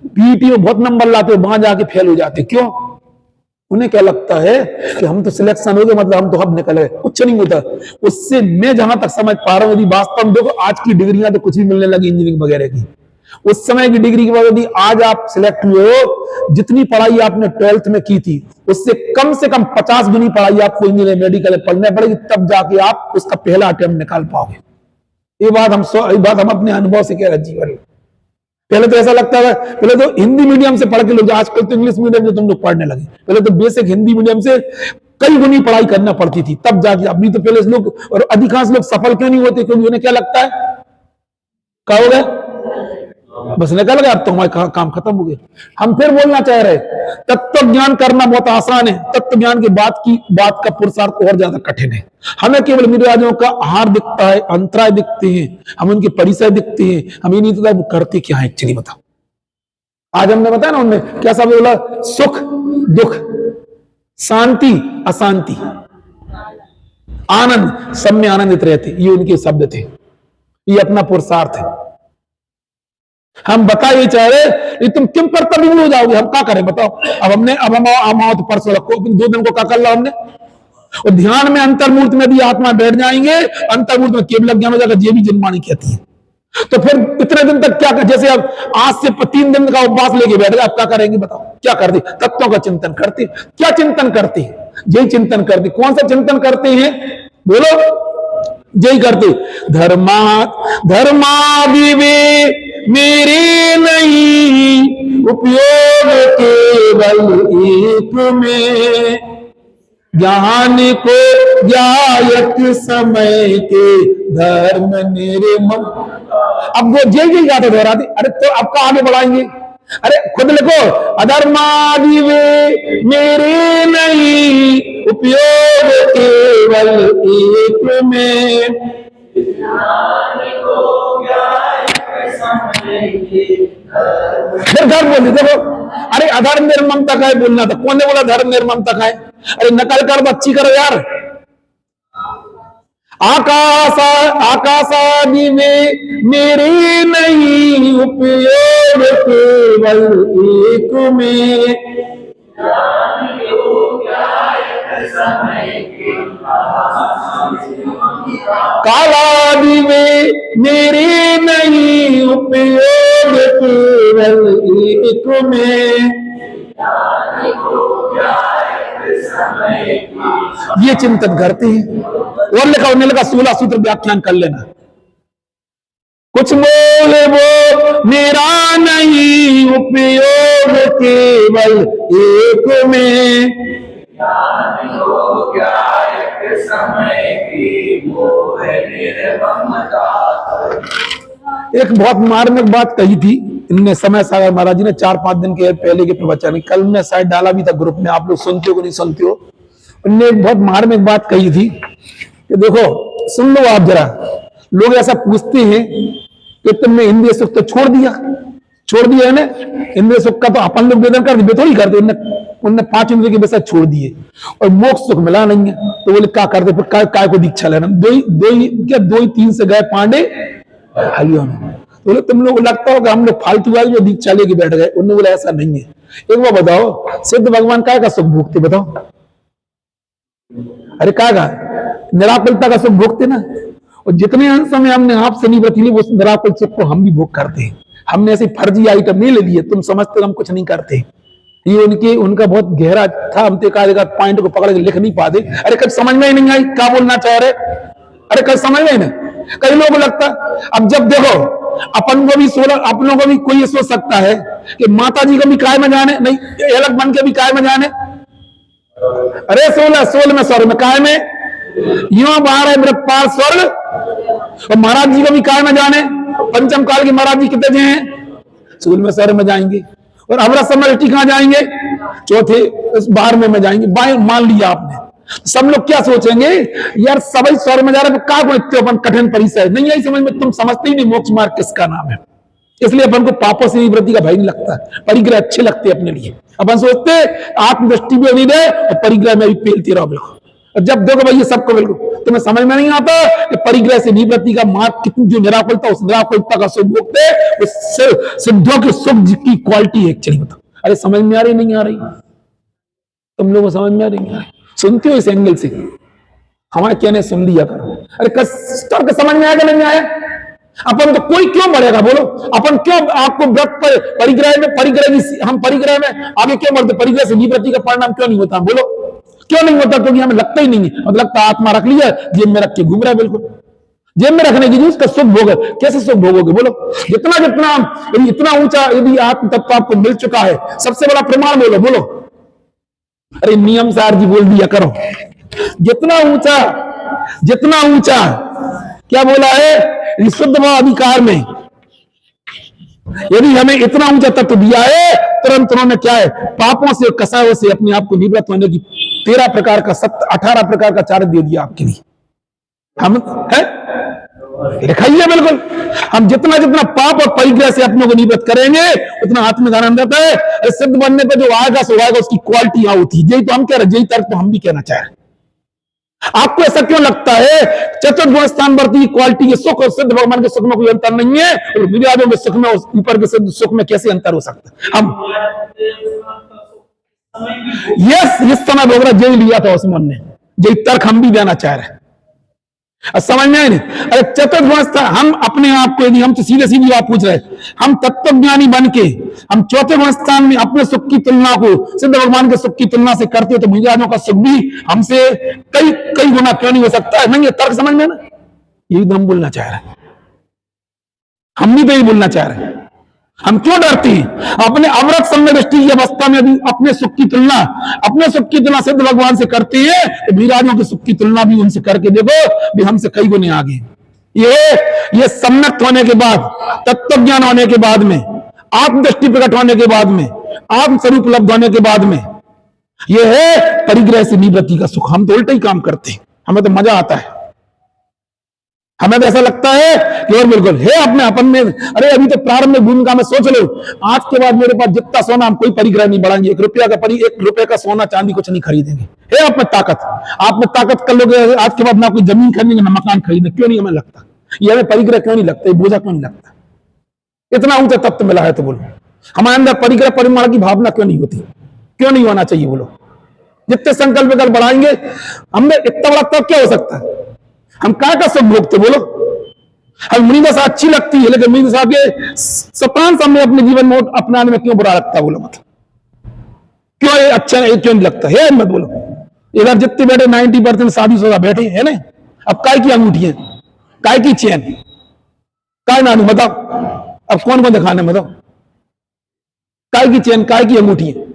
पीईटी में बहुत नंबर लाते हैं, वहां जाके फेल हो जाते। क्यों? उन्हें क्या लगता है कि हम तो सिलेक्शन हो गए, मतलब हम तो अब निकल गए। कुछ नहीं होता उससे। मैं जहां तक समझ पा रहा हूं, यदि वास्तव में देखो आज की डिग्रियां तो कुछ भी मिलने लगी इंजीनियरिंग वगैरह की, उस समय की डिग्री के बाद यदि आज आप सिलेक्ट हुए हो, जितनी पढ़ाई आपने 12th में की थी उससे कम से कम 50 गुनी पढ़ाई आपको इंजीनियरिंग मेडिकल पढ़ना पड़ेगी, तब जाके आप उसका पहला अटेम्प्ट निकाल पाओगे। ये बात हम अपने अनुभव से कह रहे हैं जीवन में। पहले तो ऐसा लगता है, पहले तो हिंदी मीडियम से पढ़ के लोग, आजकल तो इंग्लिश मीडियम से तुम लोग पढ़ने लगे, पहले तो बेसिक हिंदी मीडियम से कई गुनी पढ़ाई करना पड़ती थी तब जाके। अभी तो पहले लोग, और अधिकांश लोग सफल क्यों नहीं होते, क्योंकि उन्हें क्या लगता है, कहोगे बस निकल गया, अब तो हमारा काम खत्म हो गया। हम फिर बोलना चाह रहे, तत्व ज्ञान करना बहुत आसान है, तत्व ज्ञान की बात का पुरुषार्थ और ज्यादा कठिन है। हमें केवल मिराजों का आहार दिखता है, अंतराय दिखते हैं, हम उनके परिचय दिखते हैं, हमें नहीं पता वो करते क्या है एक्चुअली। बताओ, आज हमने बताया ना, उनने कैसा बोला, सुख दुख, शांति अशांति, आनंद, सब में आनंदित रहते, ये उनके शब्द थे, ये अपना पुरुषार्थ है। हम बता ये चाह रहे, तुम क्यों कर्तव्य हो जाओगे, हम क्या करें बताओ। अब हम आओ तो परसों रखो, 2 दिन को क्या कर ला हमने। और ध्यान में अंतर्मूर्त में भी आत्मा बैठ जाएंगे, अंतर्मूर्त में केवल ज्ञान हो जाएगा, ये भी जिनवाणी कहती है। तो फिर इतने दिन तक क्या कर, जैसे अब आज से 3 दिन का उपवास लेके बैठ गए, अब क्या करेंगे बताओ, क्या करते, तत्वों का चिंतन करते। क्या चिंतन करते हैं, यही चिंतन करते। कौन सा चिंतन करते हैं, बोलो, यही करते। धर्मादिवे मेरे नहीं, उपयोग केवल एक में, ज्ञान को ज्ञायक समय के, धर्म निर्मम। अब वो जय गाते दोहराते, अरे तो आपका आगे बढ़ाएंगे, अरे खुद लिखो, अधर्मादि वे मेरे नहीं, उपयोग केवल एक में, फिर धर्म बोलते देखो। अरे अधर्म निर्ममता का है बोलना था, कौन ने बोला धर्म निर्ममता का है। अरे नकल कर बच्ची करो यार। आकाशादि में मेरे नहीं, उपयोग केवल एक में, कालादि में मेरे नहीं, उपयोग केवल एक में, ये चिंतन करते हैं। और लिखा, उन्हें लिखा 16 सूत्र व्याख्यान कर लेना। कुछ मोल वो मेरा नहीं, उपयोग केवल एक में, एक बहुत मार्मिक बात कही थी इनने, समय सागर महाराज जी ने 4-5 दिन के पहले के प्रवचन, कल मैं शायद डाला भी था ग्रुप में, आप लोग सुनते हो कि नहीं सुनते हो। उनने एक बहुत मार्मिक बात कही थी कि देखो, सुन लो आप जरा। लोग ऐसा पूछते हैं कि तुमने इंद्रिय सुख तो छोड़ दिया है ना, इंद्रिय सुख का तो अपन लोग वेदन कर दिए, थोड़ी करते, उनने 5 इंद्रिय के विषय छोड़ दिए और मोक्ष सुख मिला नहीं है, तो बोले क्या करते, फिर काय को दीक्षा लेना। 2-3 से गए पांडे हलियों में। तो बोले तुम लोग लगता हो कि हम लोग फालतू वाले जो दीक्षा लेके बैठ गए। उन्होंने बोला ऐसा नहीं है। एक बार बताओ, सिद्ध भगवान काय का सुख भोगते, बताओ। अरे काय का निराकुलता का सुख भोगते ना। और जितने अंश में हमने आपसे नहीं बती ली, वो निराकुल सुख को हम भी भोग करते हैं। हमने ऐसे फर्जी आइटम नहीं ले लिए, तुम समझते हो हम कुछ नहीं करते। ये उनका बहुत गहरा था, हम तो पॉइंट को पकड़ के लिख नहीं पाते। अरे कल समझ में ही नहीं आई क्या बोलना चाह रहे, अरे कल समझ में ना। कई लोगों को लगता, अब जब देखो अपन को भी अपनों को भी कोई ये सोच सकता है कि माता जी को भी काय में जाने, नहीं अलग बन के भी काय में जाने। अरे 16 में स्वर्ग में, काय में यूं 12 मृत पार स्वर्ग। और महाराज जी को भी काय में जाने, पंचम काल के महाराज जी कितने हैं, 16 में स्वर्ग में जाएंगे। और अमृत समृष्टि कहां जाएंगे, चौथे 12वें में जाएंगे। मान लिया आपने। सब लोग क्या सोचेंगे, यार सभी स्वर्ग में जा रहे, क्या कोई कठिन परिचय नहीं आई समझ में। तुम समझते ही नहीं मोक्ष मार्ग किसका नाम है। इसलिए अपन को पापों से निवृत्ति का भय नहीं लगता, परिग्रह अच्छे लगते अपने लिए। अपन सोचते आत्मदृष्टि भी नहीं दे और परिग्रह में भी पेलती रहो बिल्कुल। और जब देखो भाई ये सबको बिल्कुल तुम्हें समझ में नहीं आता कि परिग्रह से निवृत्ति का मार्ग कितनी, जो निराकुलता, उस निराकुलता का सुख भोगते, उस सिद्धों के सुख की क्वालिटी है एक्चुअली। बताओ, अरे समझ में आ रही नहीं आ रही। तुम लोगों को समझ में आ रही है? सुनते हो इस एंगल से? हमारे कहने सुन लिया करो। अरे तर्क समझ में आया कि नहीं आया? अपन तो कोई क्यों बढ़ेगा बोलो? अपन क्यों आपको व्रत पर परिग्रह में हम परिग्रह में आगे क्यों बढ़ते? परिग्रह से निवृत्ति का परिणाम क्यों नहीं होता बोलो? क्यों नहीं होता? क्योंकि हमें लगता ही नहीं है। मतलब लगता आत्मा रख लिया जेब में रख के घूम रहा है। बिल्कुल जेब में रखने की उसका सुख भोग। कैसे सुख भोगोगे बोलो? जितना जितना यदि इतना ऊंचा यदि आत्म तत्व आपको मिल चुका है, सबसे बड़ा प्रमाण बोलो बोलो। अरे नियम सार जी बोल दिया करो। जितना ऊंचा क्या बोला है शुद्ध भाव अधिकार में, यदि हमें इतना ऊंचा तत्व दिया है, तुरंत उन्होंने क्या है पापों से कसायों से अपने आप को निवृत्त होने की 13 प्रकार का 18 प्रकार का चार्ज दे दिया आपके लिए। हम है दिखाइए बिल्कुल। हम जितना जितना पाप और परिग्रह से अपनों को निवृत्त करेंगे, उतना आत्मिक आनंद आता है। सिद्ध बनने पर जो आएगा सो आएगा, उसकी क्वालिटी यहाँ होती है। यही तो हम कह रहे हैं, यही तर्क तो हम भी कहना चाह रहे हैं। आपको ऐसा क्यों लगता है चतुर्गुण स्थान वर्ती क्वालिटी के सुख और सिद्ध भगवान के सुख में कोई अंतर नहीं है, और विराजों के सुख में ऊपर के सिद्ध सुख में कैसे अंतर हो सकता है? हम इस समय भोग रहा यही लिया था उस्मान ने, यही तर्क हम भी देना चाह रहे हैं। समझ में आए नहीं? अरे चतुर्गुण स्थान हम अपने आप को, यदि हम तो सीधे सीधी बात पूछ रहे हैं, हम तत्वज्ञानी बन के हम चौथे गुण स्थान में अपने सुख की तुलना को सिद्ध भगवान के सुख की तुलना से करते हो, तो महाराजों का सुख भी हमसे कई कई गुना क्यों नहीं हो सकता है? नहीं ये तर्क समझ में ना, यही तो हम बोलना चाह रहे हैं। हम भी तो यही बोलना चाह रहे हैं। हम क्यों डरते हैं? अपने अवरत सम्य दृष्टि की अवस्था में यदि अपने सुख की तुलना सिद्ध भगवान से करते हैं, तो महाराजों के सुख की तुलना भी उनसे करके देखो, भी हमसे कई गुने आगे। ये सम्यक होने के बाद, तत्व ज्ञान होने के बाद में, आत्मदृष्टि प्रकट होने के बाद में, आत्म स्वरूप उपलब्ध होने के बाद में, यह है परिग्रह से निवृत्ति का सुख। हम तो उल्टा ही काम करते हैं, हमें तो मजा आता है। हमें तो ऐसा लगता है कि और बिल्कुल है अपने अपन में। अरे अभी तो प्रारंभिक भूमिका में सोच लो, आज के बाद मेरे पास जितना सोना, हम कोई परिग्रह नहीं बढ़ाएंगे। 1 रुपया का सोना चांदी कुछ नहीं खरीदेंगे। है आप में ताकत कर लोगे आज के बाद, ना कोई जमीन खरीदेंगे ना मकान खरीदेंगे। क्यों नहीं? हमें लगता ये हमें परिग्रह क्यों नहीं लगता, बोझा क्यों नहीं लगता? इतना ऊंचा तत्व मिला है तो बोलो हमारे अंदर परिग्रह परिमाण की भावना क्यों नहीं होती? क्यों नहीं होना चाहिए बोलो? जितने संकल्प विकल्प बढ़ाएंगे, हमें इतना बड़ा तब क्या हो सकता है? हम क्या का सुख भोगते बोलो? हम मुनि दशा अच्छी लगती है, लेकिन मुनि दशा के शतांश हमने अपने जीवन में अपनाने में क्यों बुरा लगता है बोलो? मतलब क्यों ये अच्छा नहीं, क्यों नहीं लगता है? मत बोलो। इधर जितने बैठे 90% शादीशुदा बैठे हैं ना, अब काय की अंगूठी है, काय की चैन, काय नानू बताओ, अब कौन कौन दिखाने बताओ? काय की चैन, काय की अंगूठी है।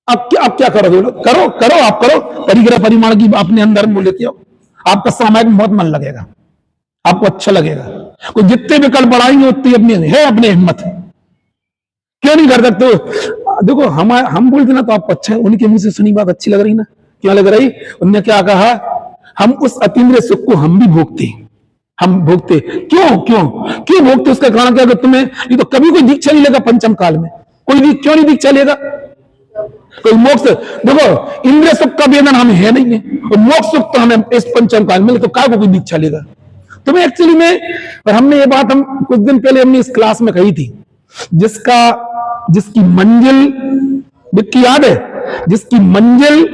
अब क्या करो बोलो? करो आप करो परिग्रह परिमाण की अपने अंदर में लेते हो, आपका सामायिक में बहुत मन लगेगा, आपको अच्छा लगेगा। कोई जितने विकल्प बढ़ाएंगे उतनी अपने हिम्मत। क्यों नहीं कर सकते? देखो हम बोलते ना तो आप अच्छा है, उनके मुंह से सुनी बात अच्छी लग रही ना, क्यों लग रही? उन्होंने क्या कहा? हम उस अतीन्द्रिय सुख को हम भी भोगते, हम भोगते। क्यों भोगते? उसका कारण क्या? तुम्हें ये तो कभी कोई दीक्षा नहीं लेगा पंचम काल में, क्यों नहीं दीक्षा लेगा? कोई मोक्ष, देखो इंद्रिय सुख का वेदन हमें है नहीं है, और मोक्ष सुख तो हमें इस पंचम काल में, तो काय को कोई दीक्षा लेगा तुम्हें? एक्चुअली में, और हमने ये बात हम कुछ दिन पहले हमने इस क्लास में कही थी, जिसकी मंजिल की याद है, जिसकी मंजिल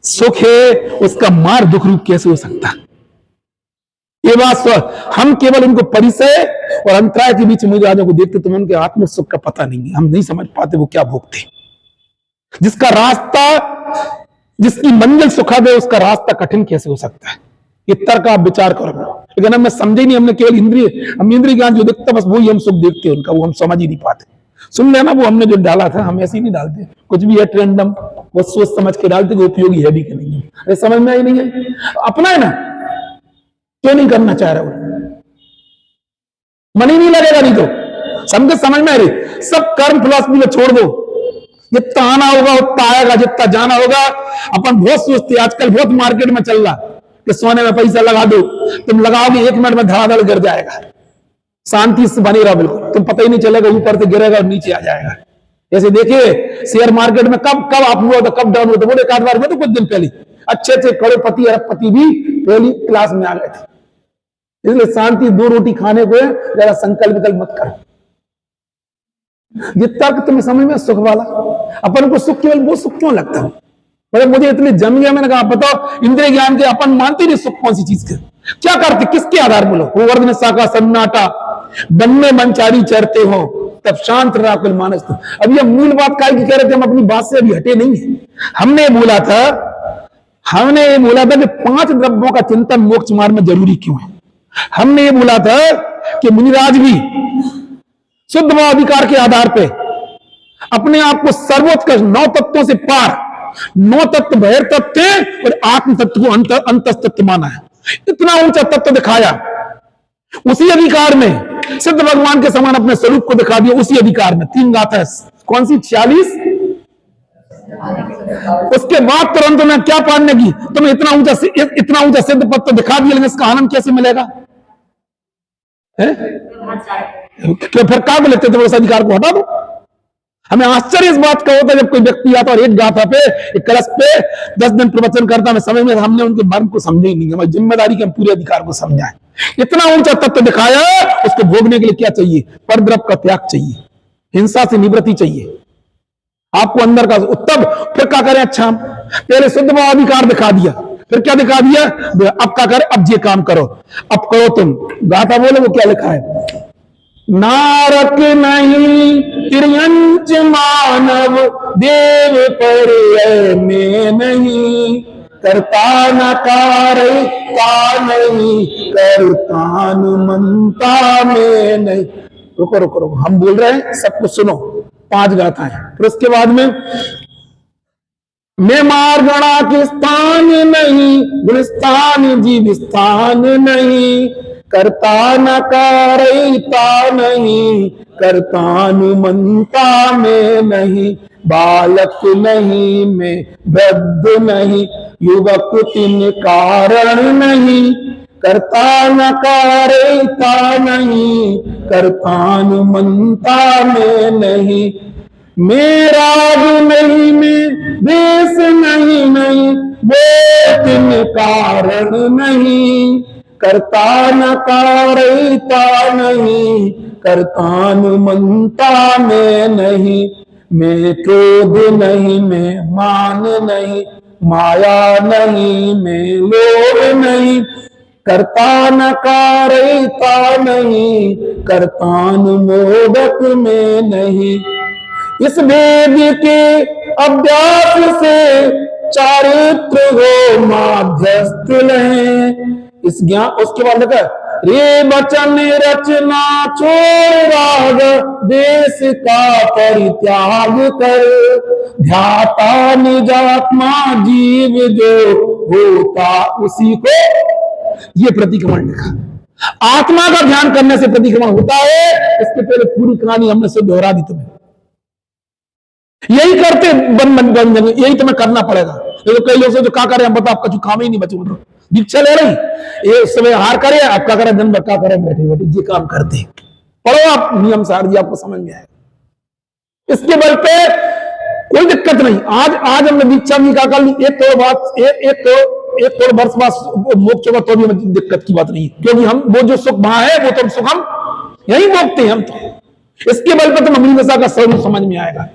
सुख है, उसका मार्ग दुख रूप कैसे हो सकता है? ये बात हम केवल उनको परिचय और अंतराय के बीच महाराजों को देखते, तुम्हें उनके आत्म सुख का पता नहीं है। हम नहीं समझ पाते वो क्या भोगते। जिसका रास्ता, जिसकी मंजिल सुखद है, उसका रास्ता कठिन कैसे हो सकता है? ये तर्क आप विचार करो। लेकिन हमें समझे नहीं, हमने केवल इंद्रिय ज्ञान जो दिखता बस वही हम सुख देखते हैं उनका, वो हम समझ ही नहीं पाते। सुन लेना, वो हमने जो डाला था, हम ऐसे ही नहीं डालते, कुछ भी है ट्रेंडम, वो सोच समझ के डालते कि उपयोगी है भी कि नहीं है। अरे समझ में आई नहीं है? अपना है ना, क्यों नहीं करना चाह रहे? मन ही नहीं लगेगा, नहीं तो समझ में आ रही? सब कर्म फिलॉसफी में छोड़ दो, जितना आना होगा उतना आएगा, जितना जाना होगा। अपन बहुत सोचते, आजकल बहुत मार्केट में चल रहा कि सोने में पैसा लगा दो, तुम लगाओगे 1 मिनट में धड़ाधड़ गिर जाएगा, शांति से बनी रहा, बिल्कुल तुम पता ही नहीं चलेगा, ऊपर से गिरेगा और नीचे आ जाएगा। जैसे देखिए शेयर मार्केट में कब आप हुआ था, कब डाउन हुआ था, बोले एक आध बार हुआ तो कुछ दिन पहले अच्छे करोड़पति अरबपति भी पहली क्लास में आ गए थे। इसलिए शांति, 2 रोटी खाने को जरा संकल्प विकल्प मत करो। जितना कि तुम्हें समझ में सुख वाला, अपन को सुख केवल वो सुख क्यों लगता है? मतलब मुझे इतनी जम गया, मैंने कहा बताओ इंद्रिय ज्ञान के अपन मानते नहीं सुख कौन सी चीज के, क्या करते, किसके आधार बोलो, गोवर्धन शाखा सन्नाटा वन में मनचारी चरते हो तब शांत रहा कुल मानस। अब ये मूल बात काय की कह रहे थे, हम अपनी बात से अभी हटे नहीं है। हमने ये बोला था कि 5 द्रव्यों का चिंतन मोक्ष मार्ग में जरूरी क्यों है। हमने ये बोला था कि मुनिराज भी शुद्ध भावाधिकार के आधार पे अपने आप को सर्वोत्कृष्ट 9 तत्वों से पार, 9 तत्व बहिर तत्व और आत्म तत्व को अंतस तत्व माना है। इतना ऊंचा तत्व दिखाया, उसी अधिकार में सिद्ध भगवान के समान अपने स्वरूप को दिखा दिया, उसी अधिकार में 3 गाथा है, कौन सी 46। उसके बाद तुरंत में क्या पाने की, तुम्हें इतना ऊंचा सिद्ध पद तो दिखा दिया, लेकिन इसका आनंद कैसे मिलेगा है? क्यों फिर क्या बोलते थे, उस अधिकार को हटा दो। हमें आश्चर्य इस बात का होता है जब कोई व्यक्ति आता और एक गाथा पे, एक कलश पे 10 दिन प्रवचन करता, हमें समझ में, हमने उनके मर्म को समझे ही नहीं, हमारी जिम्मेदारी के हम पूरे अधिकार को समझाएं। इतना ऊंचा तत्व दिखाया, उसको भोगने के लिए क्या चाहिए, परद्रव्य का त्याग चाहिए, हिंसा से निवृत्ति चाहिए, आपको अंदर का उत्तम। फिर क्या करें, अच्छा पहले शुद्ध भावाधिकार दिखा दिया, फिर क्या दिखा दिया, अब क्या करें, अब ये काम करो, अब करो तुम। गाथा बोलो वो क्या लिखा है, नारक नहीं तिर्यंच मानव देव पर में नहीं, करता न कारता नहीं, करता न मनता में नहीं। रुको रुको रुको, हम बोल रहे हैं, सब कुछ सुनो। 5 गाथा है, फिर उसके बाद में मैं मार्गणा के स्थान नहीं, गुणस्थान जीव स्थान नहीं, करता न कारता नहीं, करता न मनता में नहीं, बालक नहीं मैं वृद्ध नहीं, युवक तिन कारण नहीं, करता न कारता नहीं, करता न मनता में नहीं, मेरा नहीं मैं देश नहीं नहीं, वो तिन कारण नहीं, करता न कारता नहीं, करता न मनता में नहीं, मैं क्रोध नहीं मैं मान नहीं, माया नहीं मैं लोभ नहीं, करता न कारता नहीं, करता न मोदक में नहीं। इस वेद के अभ्यास से चारित्र हो माध्यस्थ लें, इस ज्ञान। उसके बाद लिखा रे वचन रचना छोड़ राग, देश का परित्याग कर, ध्याता निजात्मा जीव जो होता उसी को, ये प्रतिक्रमण लिखा। आत्मा का ध्यान करने से प्रतिक्रमण होता है। इसके पहले पूरी कहानी हमने से दोहरा दी तुम्हें, यही करते बन यही तुम्हें करना पड़ेगा। तो कई लोग से जो क्या करें, हम बताओ, आपका जो काम ही नहीं बचे, मतलब दीक्षा ले रही, ये समय हार करे, आप क्या करें, दिन भर क्या करें, बैठे बैठे ये काम करते हैं। पढ़ो आप नियम सार जी, आपको समझ में आएगा। इसके बल पे कोई दिक्कत नहीं। आज हमने दीक्षा भी क्या कर ली, एक तो वर्ष बाद मोक्ष होगा तो भी दिक्कत की बात नहीं, क्योंकि हम वो जो सुख वहां है वो तो सुख हम यही भोगते हैं। हम तो इसके बल पर तो अमली नशा का स्वरूप समझ में आएगा,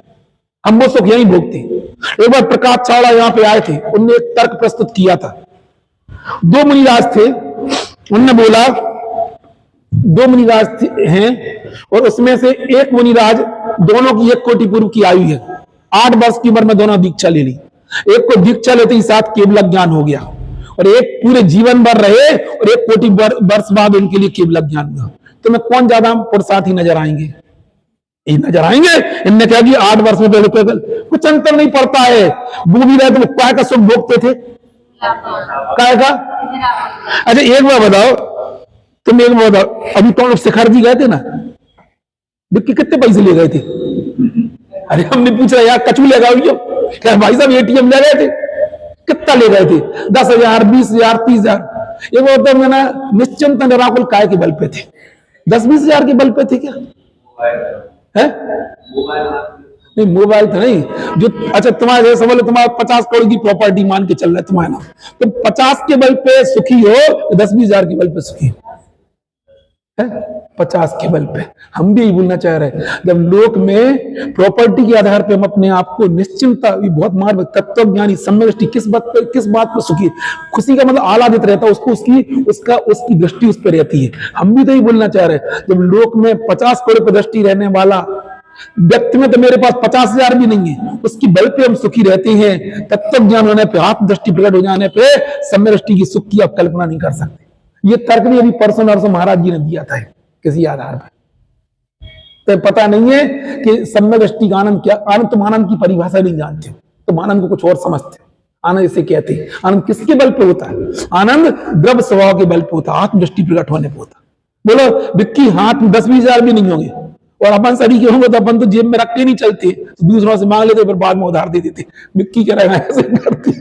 हम वो सुख यही भोगते हैं। एक बार प्रकाश चावड़ा यहाँ पे आए थे, उनने एक तर्क प्रस्तुत किया था। 2 मुनिराज थे, उनने बोला 2 मुनिराज हैं और उसमें से एक मुनिराज, दोनों की 1 कोटि पूर्व की आयु है, 8 वर्ष की उम्र में दोनों दीक्षा ले ली। एक को दीक्षा लेते ही साथ केवल ज्ञान हो गया और एक पूरे जीवन भर रहे और 1 कोटि वर्ष बाद उनके लिए केवल ज्ञान हुआ। तो मैं कौन ज्यादा पुरुषार्थी नजर आएंगे, नजर आएंगे। इनने क्या किया, 8 वर्ष में पहले कुछ अंतर नहीं पड़ता है। वो भी रहे तो काय का सुख भोगते थे, काय का। अच्छा एक बार बताओ, तुम एक बार बताओ, अभी तुम लोग शिखर जी गए थे ना, विक्की कितने पैसे ले गए थे? अरे हमने पूछा यार, कचू ले गए क्या भाई साहब, एटीएम ले गए थे, कितना ले गए थे? 10,000, 20,000, 30,000। ये वो तो मैंने निश्चिंत निराकुल काय के बल पे थे, 10-20,000 के बल पे थे क्या है? नहीं मोबाइल तो नहीं जो, अच्छा तुम्हारे जैसे समझ लो, तुम्हारा 50 करोड़ की प्रॉपर्टी मान के चल रहा है तुम्हारा नाम, तो 50 के बल पे सुखी हो, 10-20,000 के बल पे सुखी हो। 50 के बल पे। हम भी यही बोलना चाह रहे हैं, जब लोक में प्रॉपर्टी के आधार पे हम अपने आप को निश्चिंता, बहुत मार तत्वज्ञानी सम्यक किस बात पर सुखी, खुशी का मतलब आह्लादित रहता है, उसको उसकी दृष्टि उस पर रहती है। हम भी तो यही बोलना चाह रहे हैं, जब लोक में 50 करोड़ पर दृष्टि रहने वाला व्यक्ति में तो मेरे पास 50,000 भी नहीं है, उसकी बल पे हम सुखी रहते हैं। तत्व ज्ञान होने पे, आत्म दृष्टि प्रकट हो जाने पे सम्यक दृष्टि की सुख की आप कल्पना नहीं कर सकते। ये तर्क भी अभी परसों नरसों महाराज जी ने दिया था किसी आधार पे। तो पता नहीं है कि सम्यक दृष्टि का आनंद क्या, आनंद तुम आनंद की परिभाषा नहीं जानते, तुम आनंद को कुछ और समझते हो। आनंद इसे कहते हैं, आनंद किसके बल पे होता है? आनंद द्रव्य स्वभाव के बल पे होता है, आत्म दृष्टि प्रकट होने पे होता है। बोलो विक्की हाथ में 10-20,000 भी नहीं होंगे और अपन सभी के होंगे तो अपन तो जेब में रख के नहीं चलते, तो दूसरों से मांग लेते, फिर बाद में उधार दे देते। विक्की कह रहा है ऐसे करती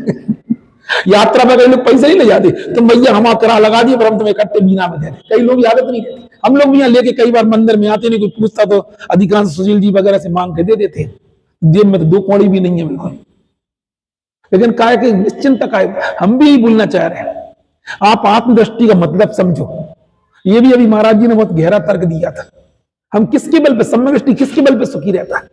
यात्रा में कई लोग पैसे ही ले जाते, तुम भैया हम करा लगा दिए पर हम तुम्हें इकट्ठे बीना में दे रहे। कई लोग आदत नहीं रहती, हम लोग भी यहाँ लेके कई बार मंदिर में आते नहीं, कोई पूछता तो अधिकांश सुशील जी वगैरह से मांग के दे देते, जेब में तो 2 कौड़ी भी नहीं है बिल्कुल। लेकिन काय के निश्चिंत काय, हम भी बोलना चाह रहे हैं, आप आत्मदृष्टि का मतलब समझो। ये भी अभी महाराज जी ने बहुत गहरा तर्क दिया था। हम किसके बल पे, सम्यक दृष्टि किसके बल पे सुखी रहता है?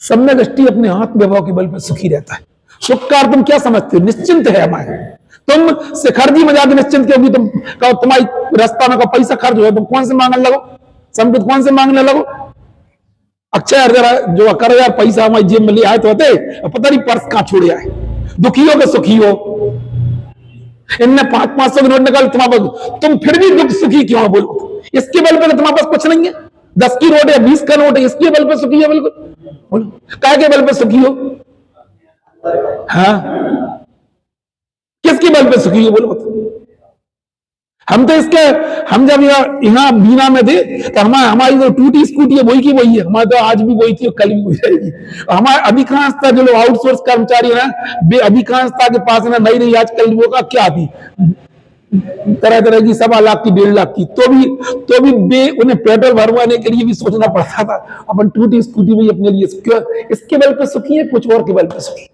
सम्यक दृष्टि अपने आत्म व्यवहार के बल पर सुखी रहता है। सुख का तुम क्या समझते हो? निश्चिंत है हमारे। तुम शिखरजी में जाकर निश्चिंत क्योंकि तुम कहो तुम्हारी रास्ता में पैसा खर्च हो, तुम कौन से मांगने लगो? संपत्ति कौन से मांगने लगो? अच्छा जरा जो कर यार पैसा हमारी जेब में ले आए तो होते, पता नहीं पर्स कहां छोड़े आए। दुखी हो के सुखी हो, इनने 500-500 के नोट निकाल तुम्हारे, तुम फिर भी दुख सुखी क्यों? बोलो इसके बल पे तुम्हारे पास कुछ नहीं है, 10 की नोट है, 20 का नोट है, इसके बल पे सुखी है? बिल्कुल। बोलो काय के बल पे सुखी हो? हाँ किसके बल पे सुखी हो? बोलो हम तो इसके, हम जब यहाँ बीना में थे तो हमारी जो टूटी स्कूटी है वही की वही है, हमारे तो आज भी वही थी और कल भी वही रहेगी। हमारे अधिकांशता जो लोग आउटसोर्स कर्मचारी है ना, अधिकांशता के पास ना नई नई आजकल वो का क्या थी, तरह तरह की 1.25 लाख की 1.5 लाख की, तो भी उन्हें पेट्रोल भरवाने के लिए भी सोचना पड़ता था। अपन टूटी स्कूटी में अपने लिए क्यों, इसके बल पे सुखी है? कुछ और के बल पे सुखी,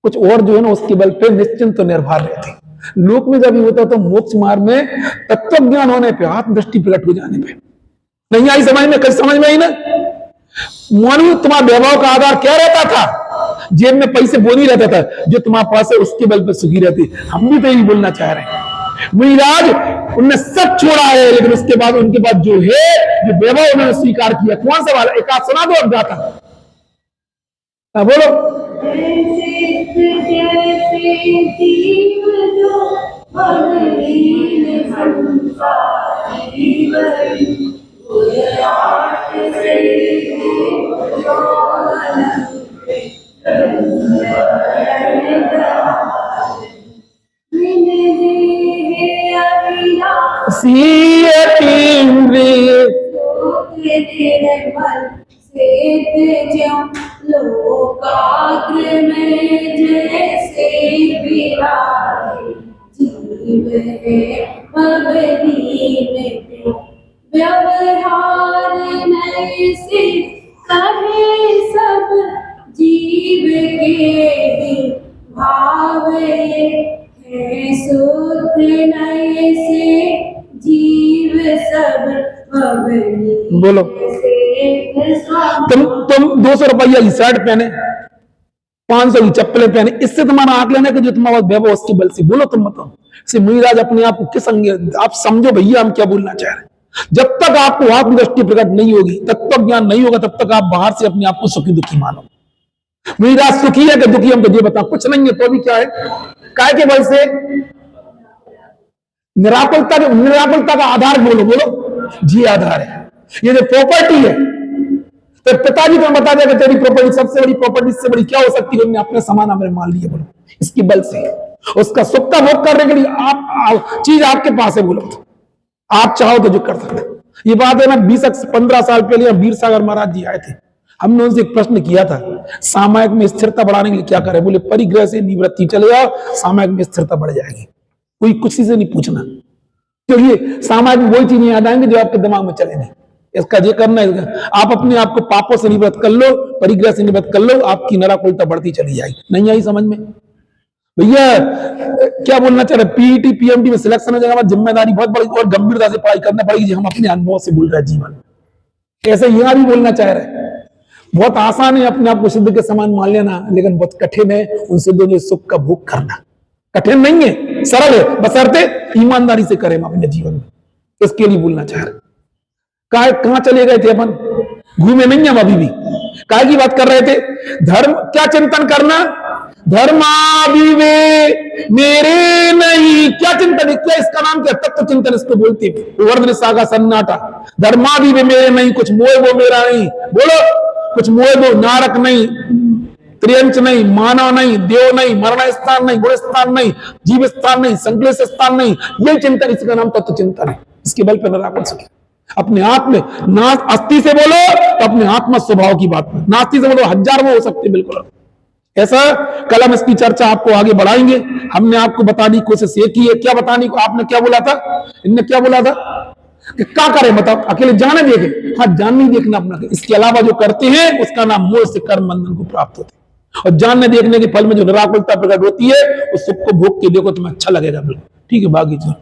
कुछ और जो है ना उसके बल पे निश्चिंत तो निर्भर रहते। लोक में जब होता तो मोक्ष मार्ग में तत्व ज्ञान होने पे, आत्मदृष्टि प्रकट हो जाने पे। नहीं आई समझ में? कल समझ में आई ना? मानो तुम्हारा व्यवहार का आधार क्या रहता था? जेब में पैसे वो नहीं रहता था, जो तुम्हारे पास है उसके बल पे सुखी रहती। हम भी तो यही बोलना चाह रहे हैं। मुनिराज उनने सब छोड़ा है, लेकिन उसके बाद उनके बाद जो है, जो वैभव उन्होंने स्वीकार किया, कौन सा वाला? एक आध सुना दो अब गाता। बोलो लोकाग्र में जैसे विराजे जीव है पवनी में व्यवहार नहीं से कहे सब जीव के भाव है सुध नहीं से जीव सब पवनी। बोलो तुम 200 रुपया की शर्ट पहने, 500 की चप्पलें पहने, इससे तुम्हारा आंक लेना कि जो तुम्हारा वैभव उसके बल से? बोलो तुम बताओ। से मुनिराज अपने आप को किस अंगे, आप समझो भैया हम क्या बोलना चाह रहे हैं। जब तक आपको आत्मदृष्टि प्रकट नहीं होगी, तत्व ज्ञान नहीं होगा, तब तक आप बाहर से अपने आप को सुखी दुखी मानो। मुनिराज सुखी है कि दुखी? हम तो ये बताओ, कुछ नहीं है तो भी क्या है? काय के बल से? निराकुलता का आधार बोलो जी आधार है। ये जो प्रॉपर्टी है, तो पिताजी तुम्हें बता देगा तेरी प्रॉपर्टी सबसे बड़ी प्रॉपर्टी इससे बड़ी क्या हो सकती है? अपने सामान हमने मान लिए, बोलो इसके बल से। उसका सुख का भोग करने के लिए आप चीज आपके पास है, बोलो आप चाहो तो जो कर सकते। ये बात है ना, 20-15 साल पहले वीर सागर महाराज जी आए थे, हमने उनसे एक प्रश्न किया था, सामायिक में स्थिरता बढ़ाने के लिए क्या करें? बोले परिग्रह से निवृत्ति चले जाओ, सामायिक में स्थिरता बढ़ जाएगी। कोई कुछ से नहीं पूछना, क्योंकि सामायिक में वही चीज नहीं याद आएंगे जो आपके दिमाग में चले नहीं। इसका ये करना है, आप अपने आप को पापों से निवृत्त कर लो, परिग्रह से निवृत्त कर लो, आपकी नराकुलता बढ़ती चली जाएगी। नहीं आई समझ में? भैया क्या बोलना चाह रहे, पीईटी पीएमटी में सिलेक्शन हो जाएगा, हमारी जिम्मेदारी बहुत बड़ी और गंभीरता से पढ़ाई करना पड़ेगी जी, हम अपने अनुभव से बोल रहे हैं जीवन। ऐसे यहाँ भी बोलना चाह रहे हैं, बहुत आसान है अपने आप को सिद्ध के समान मान लेना, लेकिन बहुत कठिन है उन सिद्धों के सुख का भोग करना। कठिन नहीं है, सरल है, बशर्ते ईमानदारी से करें हम अपने जीवन में। इसके लिए बोलना चाह रहे। कहां चले गए थे अपन, घूमे नहीं हम अभी भी, काय की बात कर रहे थे, धर्म क्या चिंतन करना, धर्माविवे मेरे नहीं, क्या चिंतन है, क्या इसका नाम क्या, तत्व चिंतन इसको बोलते हैं। वर्धन सागा सन्नाटा, धर्माविवे मेरे नहीं, कुछ मोह वो मेरा नहीं, बोलो कुछ मोह वो, नारक नहीं, त्रियंच नहीं, मानव नहीं, देव नहीं, मरण स्थान नहीं, गुण स्थान नहीं, जीव स्थान नहीं, संकलेश स्थान नहीं, यही चिंतन, इसका नाम तत्व चिंतन है। इसके बल पर निराकरण सके अपने आप में, ना अस्थि से बोलो तो अपने आत्मा स्वभाव की बात, नास्ति से बोलो हजार वो हो सकते बिल्कुल ऐसा। कल हम इसकी चर्चा आपको आगे बढ़ाएंगे। हमने आपको बताने की कोशिश ये की है, क्या बताने को, आपने क्या बोला था, इनने क्या बोला था कि क्या करें बताओ, अकेले जाने देखे, हाँ जान नहीं देखना अपना, इसके अलावा जो करते हैं उसका नाम मोह से कर्म बंधन को प्राप्त होते हैं। और जानने देखने के फल में जो निराकुलता प्रकट होती है उस सुख को भोग के देखो, तुम्हें अच्छा लगेगा बिल्कुल। ठीक है, बाकी चलो।